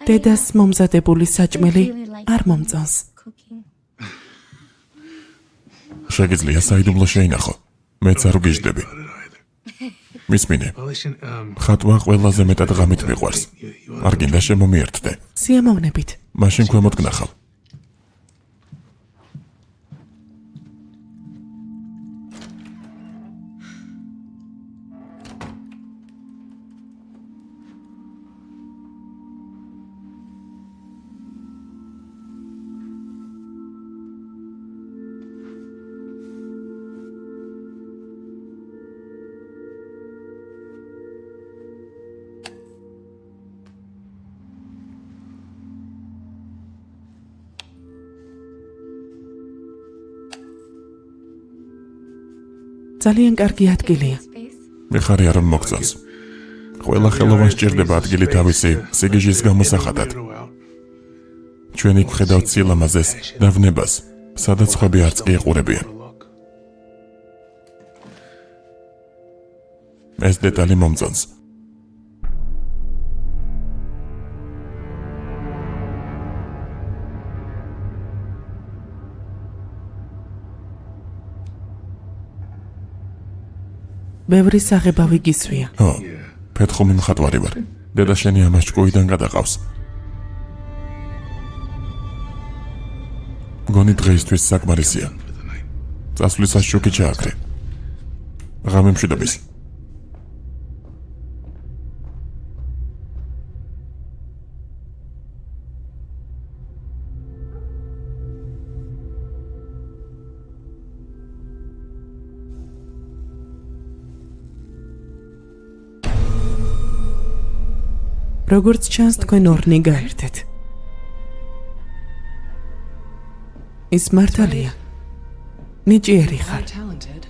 დედას მომზადებული საჭმელი არ მომწონს. შეგიძლია საიდუმლო შეინახო. მეც არ ვგიჟდები. მისმინე, Well, listen, ხატვა ყველაზე მეტად ღამით მიყვარს. არ გინდა შემომიერთდე. სიამოვნებით. მაშინ ქვემოთ გნახავ. ძალიან კარგი ადგილია. მიხარია რომ მოგწონს. ყველა ხელოვანს სჭირდება ადგილი თავისი სიგიჟის გამოსახატად. ჩვენ იქ ვხედავთ სილამაზეს და ვნებას, სადაც ხვები არც კი იყურებიან. ეს დეტალი მომწონს. ბევრი საღებავი გისვია. ო, ფეთხომი მხატვარი ვარ. დედა შენი ამას ჭკუიდან გადაყავს. გონი დღეისთვის საკმარისია. წასვლისას შუქი ჩააქრე. ღამე მშვიდობის. როგორც ჩანს თქვენ ორნი გაერთეთ. ის მართალია. ნიჭიერი ხარ. Very talented,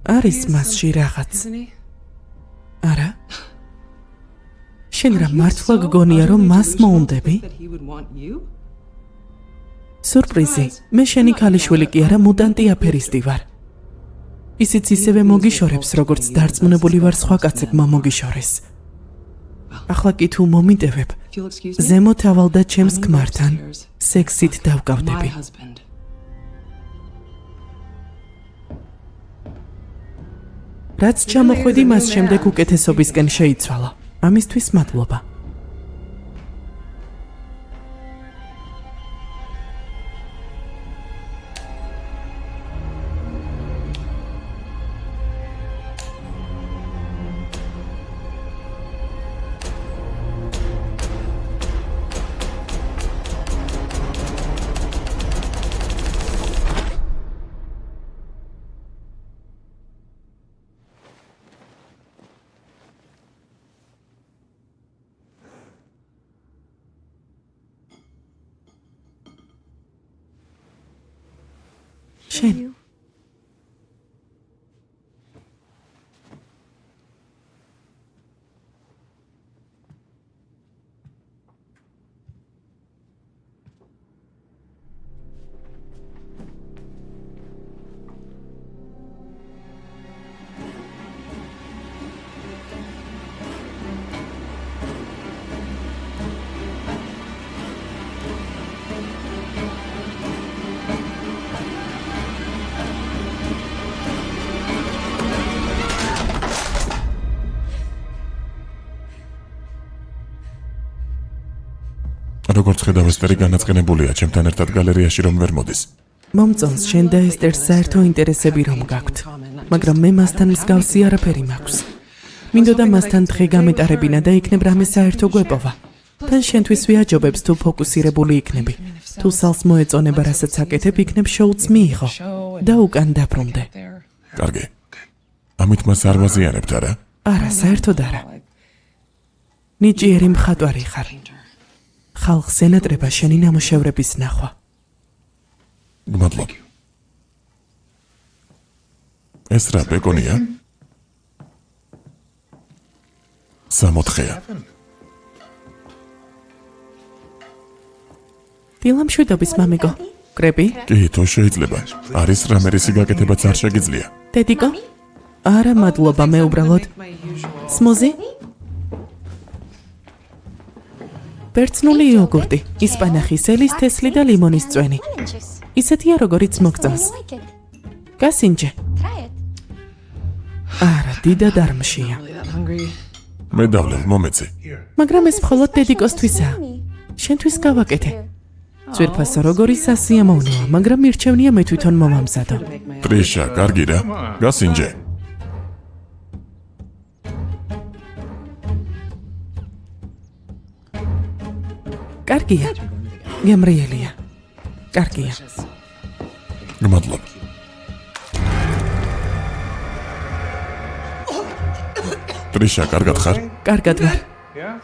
არის მასში რაღაც. isn't he? არა? შენ რა მართლა გგონია რომ მას მოუნდები? That he would want you? სურპრიზი. მე შენი ქალიშვილი კი არა, მუტანტი აფერისტი ვარ. ისიც ისევე მოგიშორებს, როგორც დარწმუნებული ვარ სხვა კაცებმა მოგიშორეს. ახლა კი თუ მომიტევებ, If you'll excuse me. ზემოთ ავალ და ჩემს I'm ქმართან upstairs. სექსით My დავკავდები. husband. რაც ჩამოხვედი მას შემდეგ უკეთესობისკენ შეიცვალა. ამისთვის მადლობა. შენ როგორც ხედავ, ესტერი განაწყენებულია ჩემთან ერთად გალერეაში რომ ვერ მოდის. მომწონს შენ და ესტერს საერთო ინტერესები რომ გაქვთ, მაგრამ მე მასთან მსგავსი არაფერი მაქვს. მინდოდა მასთან დღე გამეტარებინა და იქნებ რამე საერთო გვეპოვა. თან შენთვის ვიაჯობებს თუ ფოკუსირებული იქნები. თუ სალს მოეწონება რასაც აკეთებ, იქნებ შოუც მიიღო და უკან დაბრუნდე. There. კარგი. ამით მას არ ვაზიანებთ, არა? არა, საერთოდ არა. ნიჭიერი მხატვარი ხარ. ხალხს ენატრება შენი ნამუშევრების ნახვა. გმადლობ. ეს რა ბეკონია? სამოთხეა. დილამშვიდობის მამიკო. კრები? კი, თუ შეიძლება. არის რამე რისი გაკეთებაც არ შეგიძლია. დედიკო? არა, მადლობა, მე უბრალოდ My usual. სმუზი? ბერძნული იოგურტი, ისპანახის ელის თესლი და ლიმონის წვენი. ისეთია როგორიც მოგწონს. გასინჯე. არა, დიდად არ მშია. Really that hungry? მე დავლევ, მომეცი. მაგრამ ეს მხოლოდ დედიკოსთვისაა. შენთვის გავაკეთე. ძვირფასო როგორი სასიამოვნოა, მაგრამ მირჩევნია მე თვითონ მომამზადო. Make my ტრიშა, კარგი რა. გასინჯე. კარგია. გემრიელია. კარგია. გმადლობ. ტრიშა, კარგად ხარ? კარგად ვარ. Yeah?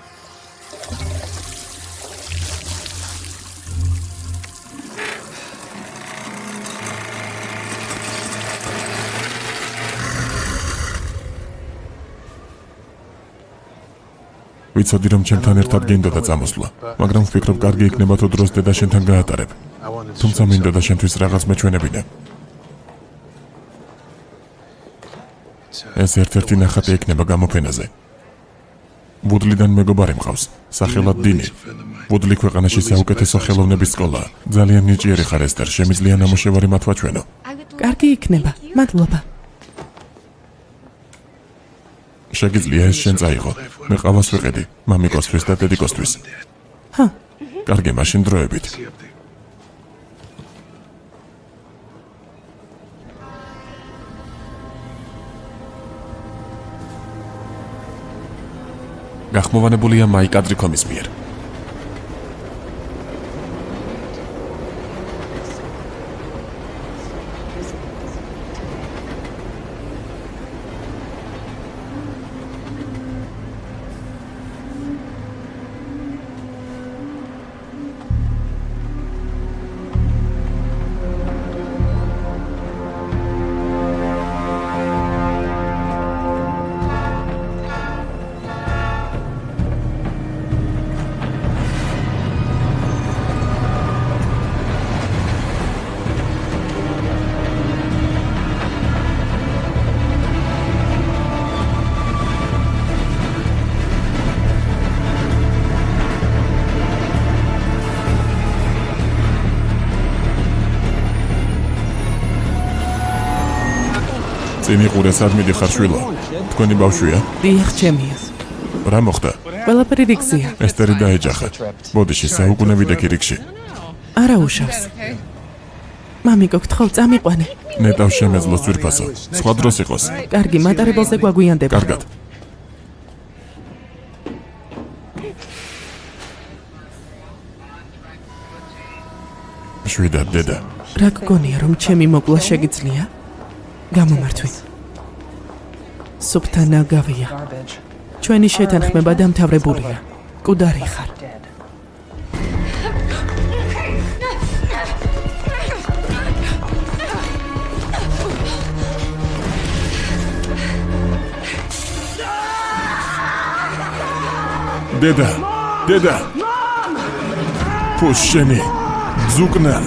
ვიცოდი რომ ჩემთან ერთად გინდოდა წამოსვლა, მაგრამ ვფიქრობ კარგი იქნება თუ დროს დედა შენთან გაატარებ. I wanted to თუმცა show მინდოდა შენთვის რაღაც მეჩვენებინა. ეს ერთ-ერთი ნახატი იქნება გამოფენაზე. ვუდლიდან მეგობარი მყავს, სახელად დინი. ვუდლი ქვეყანაში საუკეთესო ხელოვნების სკოლაა. ძალიან ნიჭიერი ხარ, ესტერ, შემიძლია ნამუშევარი მათ ვაჩვენო. კარგი იქნება. მადლობა. შეგიძლია ეს შენ წაიღო. მე ყავას ვიყიდი, მამიკოსთვის და დედიკოსთვის. ჰა, კარგი, მაშინ დროებით. see up there. გახმოვანებულია მაიკ ადრიქომის მიერ. წინ იყურე, სად მიდიხარ შვილო? თქვენი ბავშვია? დიახ, ჩემია. რა მოხდა? ყველაფერი რიგზია. ესტერი დაეჯახა. ბოდიში, საუკუნე ვიდექი რიგში. არა უშავს. მამიკო, გთხოვ, წამიყვანე. ნეტავ შემეძლოს ძვირფასო. სხვა დროს იყოს. კარგი, მატარებელზე გვაგვიანდება. კარგად. შვიდა, დედა. რა გგონია, რომ ჩემი მოკლა შეგიძლია? გამომართვი. სუფთა ნაგავია. ჩვენი შეთანხმება დამთავრებულია. კუდარი ხარ. დედა, დედა. ფუშენი. ზუკნა.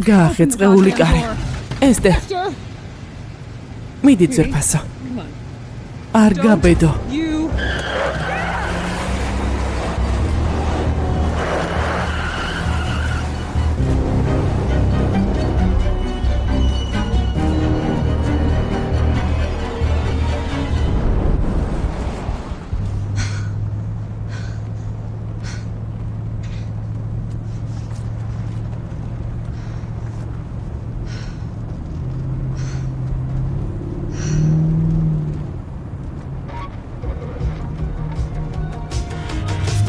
გაახეწყეული კარი. ესტერ. მიდი ძვირფასო. არ გაბედო.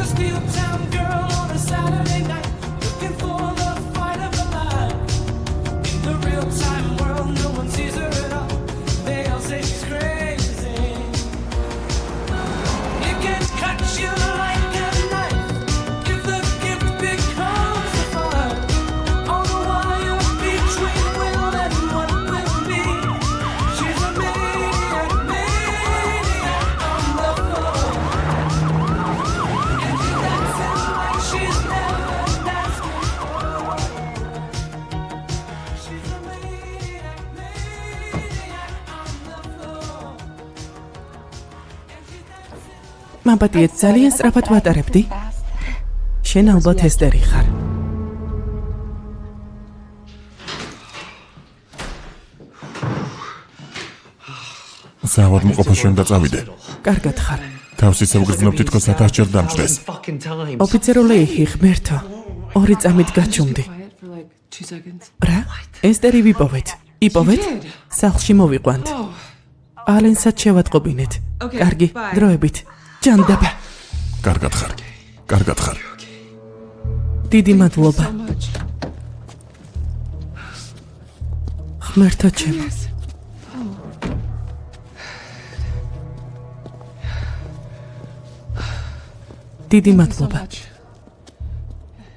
The steel town girl on a Saturday night, looking for the fight of her life. In the real time world, no one sees her at all. They all say she's crazy. You can cut you like a knife if the gift becomes the fire. On the wire between will and what will be. She's a maniac, maniac on the floor. She's never danced before. She's a maniac, maniac on the floor. And she dances. მამპატიეთ, ძალიან სწრაფად ვატარებდი. შენ ალბათ ესტერი ხარ. საავად მყოფო შენ და წავიდე. კარგად ხარ. თავს ისე ვგრძნობ თითქოს 1000-ჯერ დამჭრეს. ოფიცერული იხი, ღმერთო. 2 წამით გაჩუმდი. Quiet for like 2 seconds. რა? ესტერი ვიპოვეთ. იპოვეთ? სახლში მოვიყვანთ. ალენსაც შევატყობინეთ. კარგი, დროებით. ჯანდაბა. კარგად ხარ. კარგად ხარ. დიდი მადლობა. So much. ღმერთო ჩემო. დიდი მადლობა.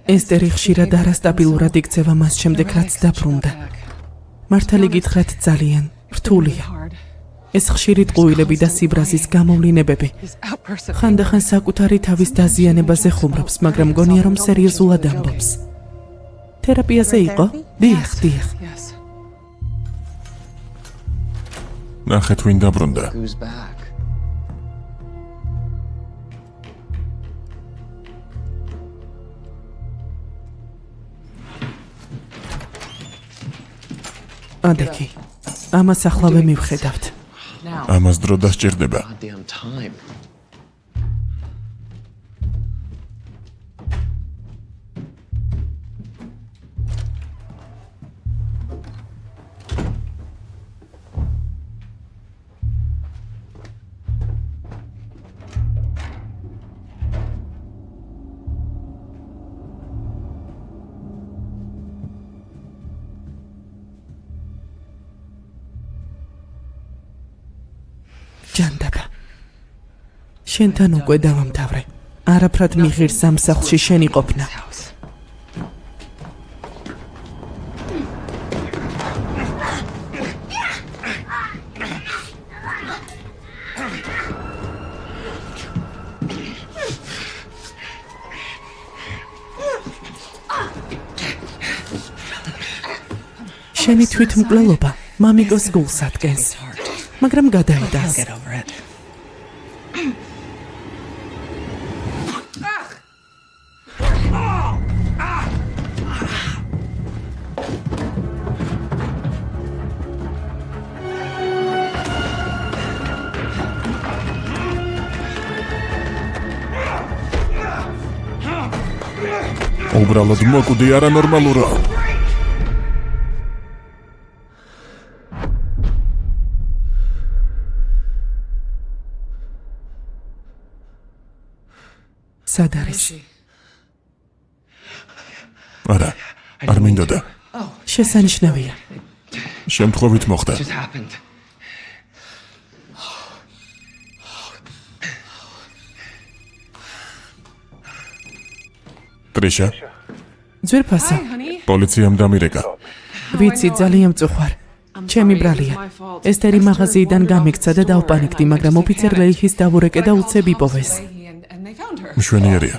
ესტერი ხშირად არასტაბილურად იქცევა მას შემდეგ, რაც დაბრუნდა. მართალი გითხრათ, ძალიან რთულია. Hard. ეს ხშირი ტყუილები და სიბრაზის გამოვლინებები. His outbursts of ხანდახან საკუთარი თავის დაზიანებაზე ხუმრობს, მაგრამ მგონია, რომ სერიოზულად ამბობს. თერაპიაზე იყო? დიახ, დიახ. yes. ნახეთ ვინ დაბრუნდა. Who's back? ადექი. ამას ახლავე მივხედავთ. Now. ამას დრო დასჭირდება. Goddamn time. ჯანდაბა. შენთან უკვე დავამთავრე. არაფრად მიღირს ამ სახლში შენი ყოფნა. შენი თვითმკვლელობა მამიკოს გულს ადგენს, მაგრამ გადაიტანს. უბრალოდ მოკვდი არანორმალურა. სად არის? არა, არ მინდოდა. შესანიშნავია. შემთხვევით მოხდა. Just happened. ტრიშა, ძვირფასო, Hi, honey. პოლიციამ დამირეკა. ვიცი ძალიან მწუხვარ. ჩემი ბრალია. ესტერი მაღაზიიდან გამიქცა და დავპანიკდი, მაგრამ ოფიცერ ლეიხის დავურეკე და უცებ იპოვეს. And they found her. მშვენიერია.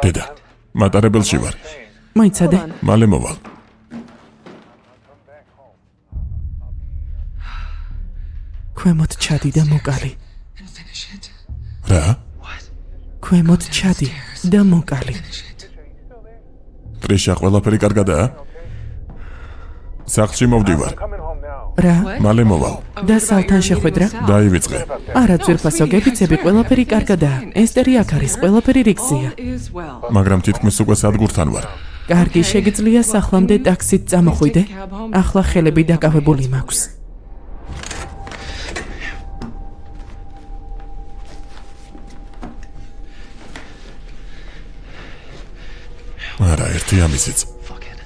დედა, მატარებელში ვარ. მოიცადე? მალე მოვალ. ქვემოთ ჩადი და მოკალი. And finish it. რა? ქვემოთ ჩადი და მოკალი. ტრიშა, ყველაფერი კარგადაა? სახლში მოვდივარ. რა? მალე მოვალ. და სალთან შეხვედრა? დაივიწყე. არა, ძვირფასო, გეფიცები, ყველაფერი კარგადაა. ესტერი აქ არის, ყველაფერი რიგზია. All is well. მაგრამ თითქმის უკვე სადგურთან ვარ. კარგი, შეგიძლია სახლამდე ტაქსით წამოხვიდე. ახლა ხელები დაკავებული მაქვს. არა, ერთი ამისიც. Fuck it.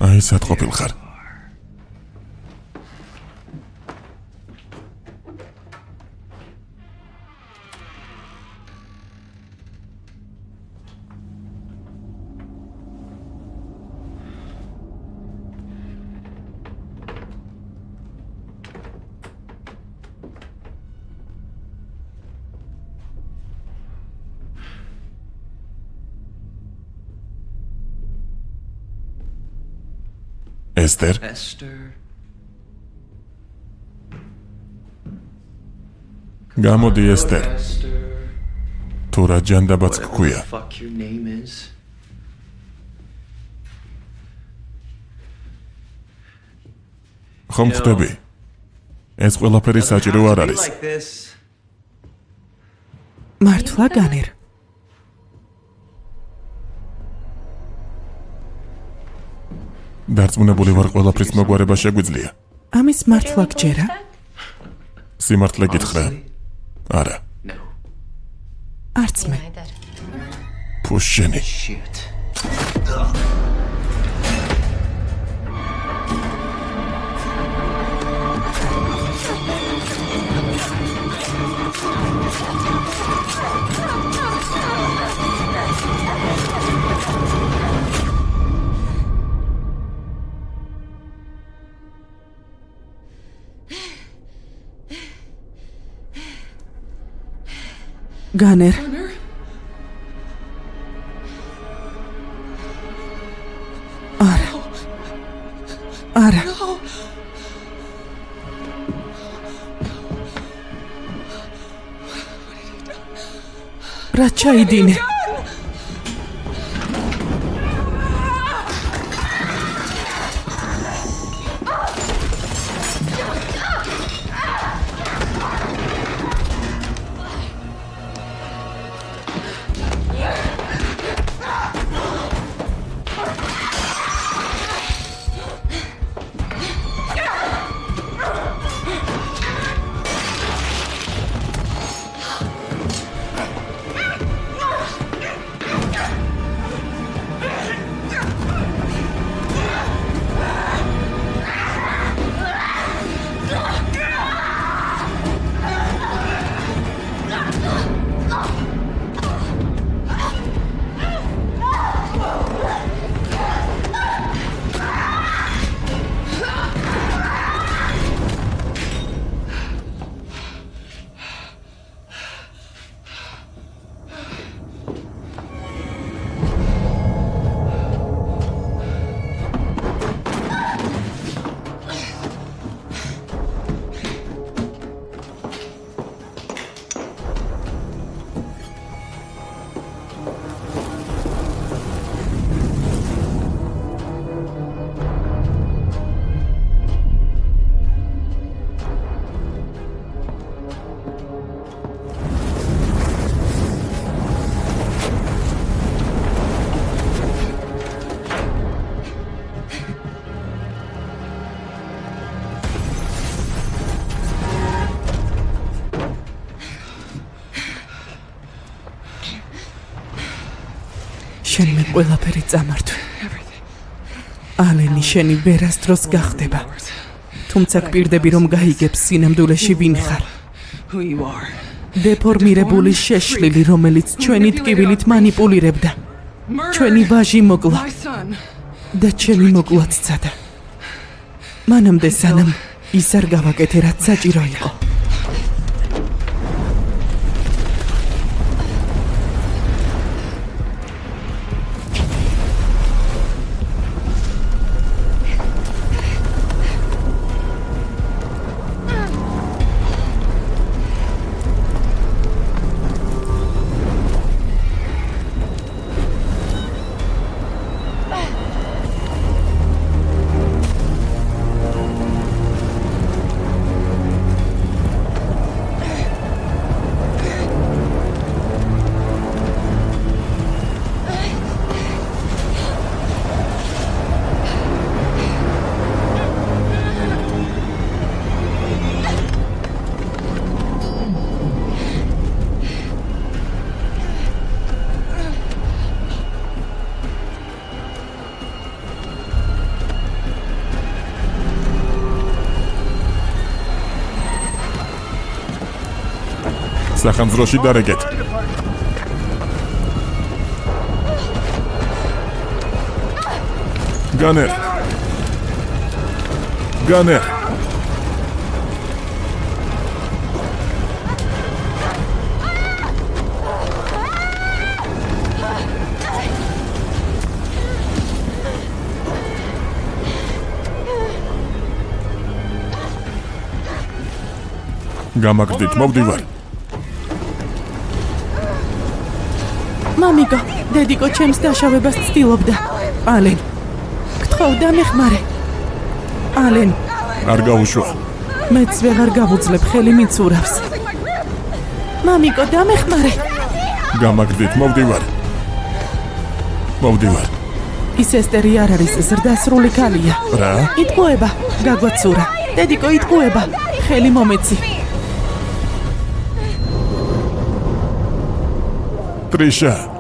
აი, სად ყოფილ ხარ? ესტერ, Esther. გამოდი ესტერ. Esther. თუ რა ჯანდაბაც გქვია. Fuck your name is. ხომ ხვდები? ეს ყველაფერი საჭირო არ არის. Like this. მართლა განერ. დარწმუნებული ვარ, ყველაფრის მოგვარება შეგვიძლია. ამის მართლა გჯერა? სიმართლე გითხრა. არა, No. არც მე. ფუშენი. Shit. განერ. არა. არა. რა ჩაიდინე? ჩემი ყველაფერი წამართვი. ალენი შენი ვერასდროს გახდება. თუმცა გპირდები რომ გაიგებს სინამდვილეში ვინ ხარ. Who you are. დეფორმირებული შეშლილი, რომელიც ჩვენი ტკივილით მანიპულირებდა. ჩვენი ვაჟი მოკლა My son. და ჩემი მოკლაც ცადა. მანამდე სანამ ის არ გავაკეთე, რაც საჭირო იყო. სახანძროში დარეგეთ. განერ. განერ. გამაგდით, მოვდივარ. მამიკო, დედიკო ჩემს დაშავებას ცდილობდა. ალენ, გთხოვ დამეხმარე. ალენ, არ გაუშვა. მეც ვეღარ გავუძლებ, ხელი მიცურავს. მამიკო, დამეხმარე. გამაგდით, მოვდივარ. მოვდივარ. ის ესტერი არ არის, ზრდასრული ქალია. რა? იტყუება, გაგვაცურა. დედიკო, იტყუება. ხელი მომეცი. ტრიშა.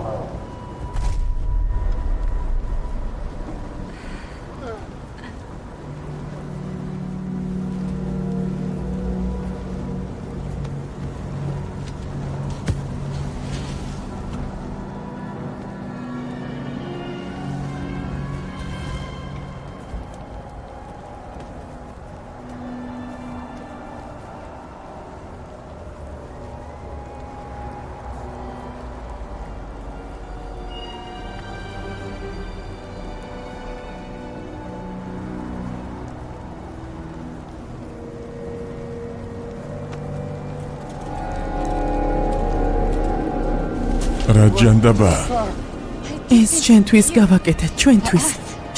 რა ჯანდაბა? ეს ჩვენთვის გავაკეთეთ, ჩვენთვის.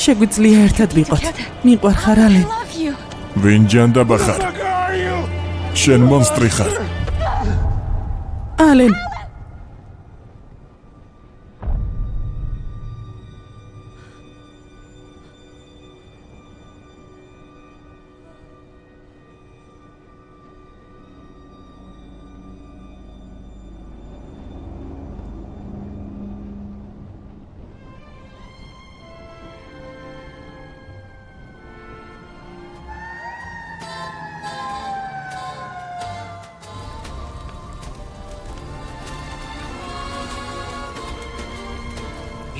შეგვიძლია ერთად ვიყოთ. მიყვარხარ, ალენ. ვინ ჯანდაბა ხარ? შენ მონსტრი ხარ. ალენ,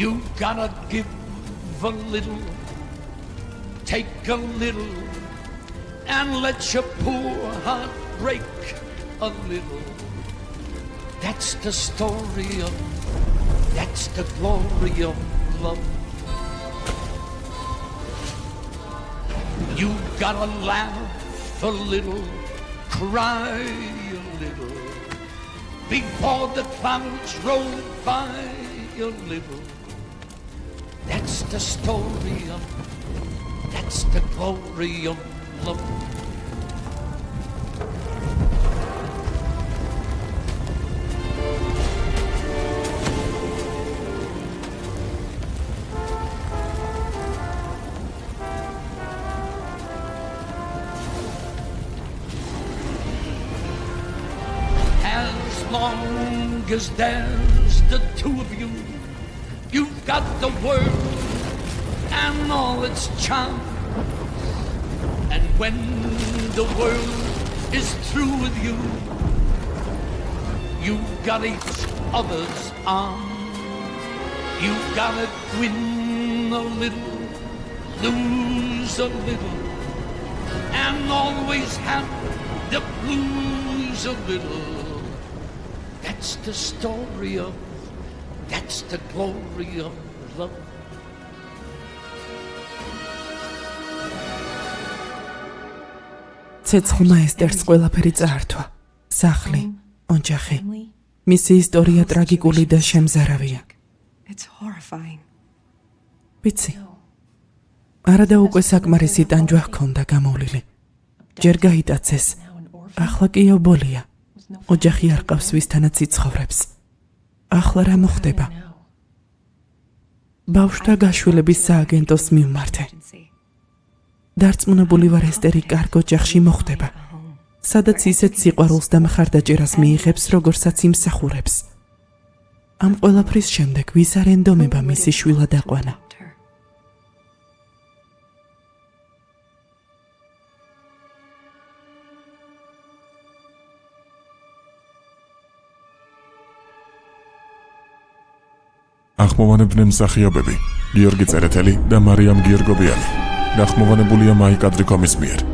You gotta give a little, take a little, and let your poor heart break a little. That's the story of, that's the glory of love. You gotta laugh a little, cry a little, before the clouds roll by a little. That's the story of, that's the glory of love. As long as there's the two of you, you've got the world and all its charm. And when the world is through with you, you've got each other's arms. You've gotta win a little, lose a little, and always have the blues a little. That's the story of, that's the glory of love. ცეცხლმა ესტერს ყველაფერი წაართვა. სახლი, ოჯახი. მისი ისტორია ტრაგიკული და შემზარავია. It's horrifying. ვიცი. არადა უკვე საკმარისი ტანჯვა ჰქონდა გამოვლილი. ჯერ გაიტაცეს. ახლა კი ობოლია. ოჯახი არ ყავს ვისთანაც იცხოვრებს. ახლა რა მოხდება? ბავშვთა გაშვილების სააგენტოს მივმართე. დარწმუნებული ვარ ესტერი კარგ ოჯახში მოხდება. სადაც ისეთ სიყვარულს და მხარდაჭერას მიიღებს, როგორცაც იმსახურებს. ამ ყველაფრის შემდეგ ვის არ ენდომება მისი შვილად აყვანა? ახმოვანებდნენ მსახიობები გიორგი წერეთელი და მარიამ გიორგობიანი. დახმოვანებულია მაიკ ადრიკომის მიერ.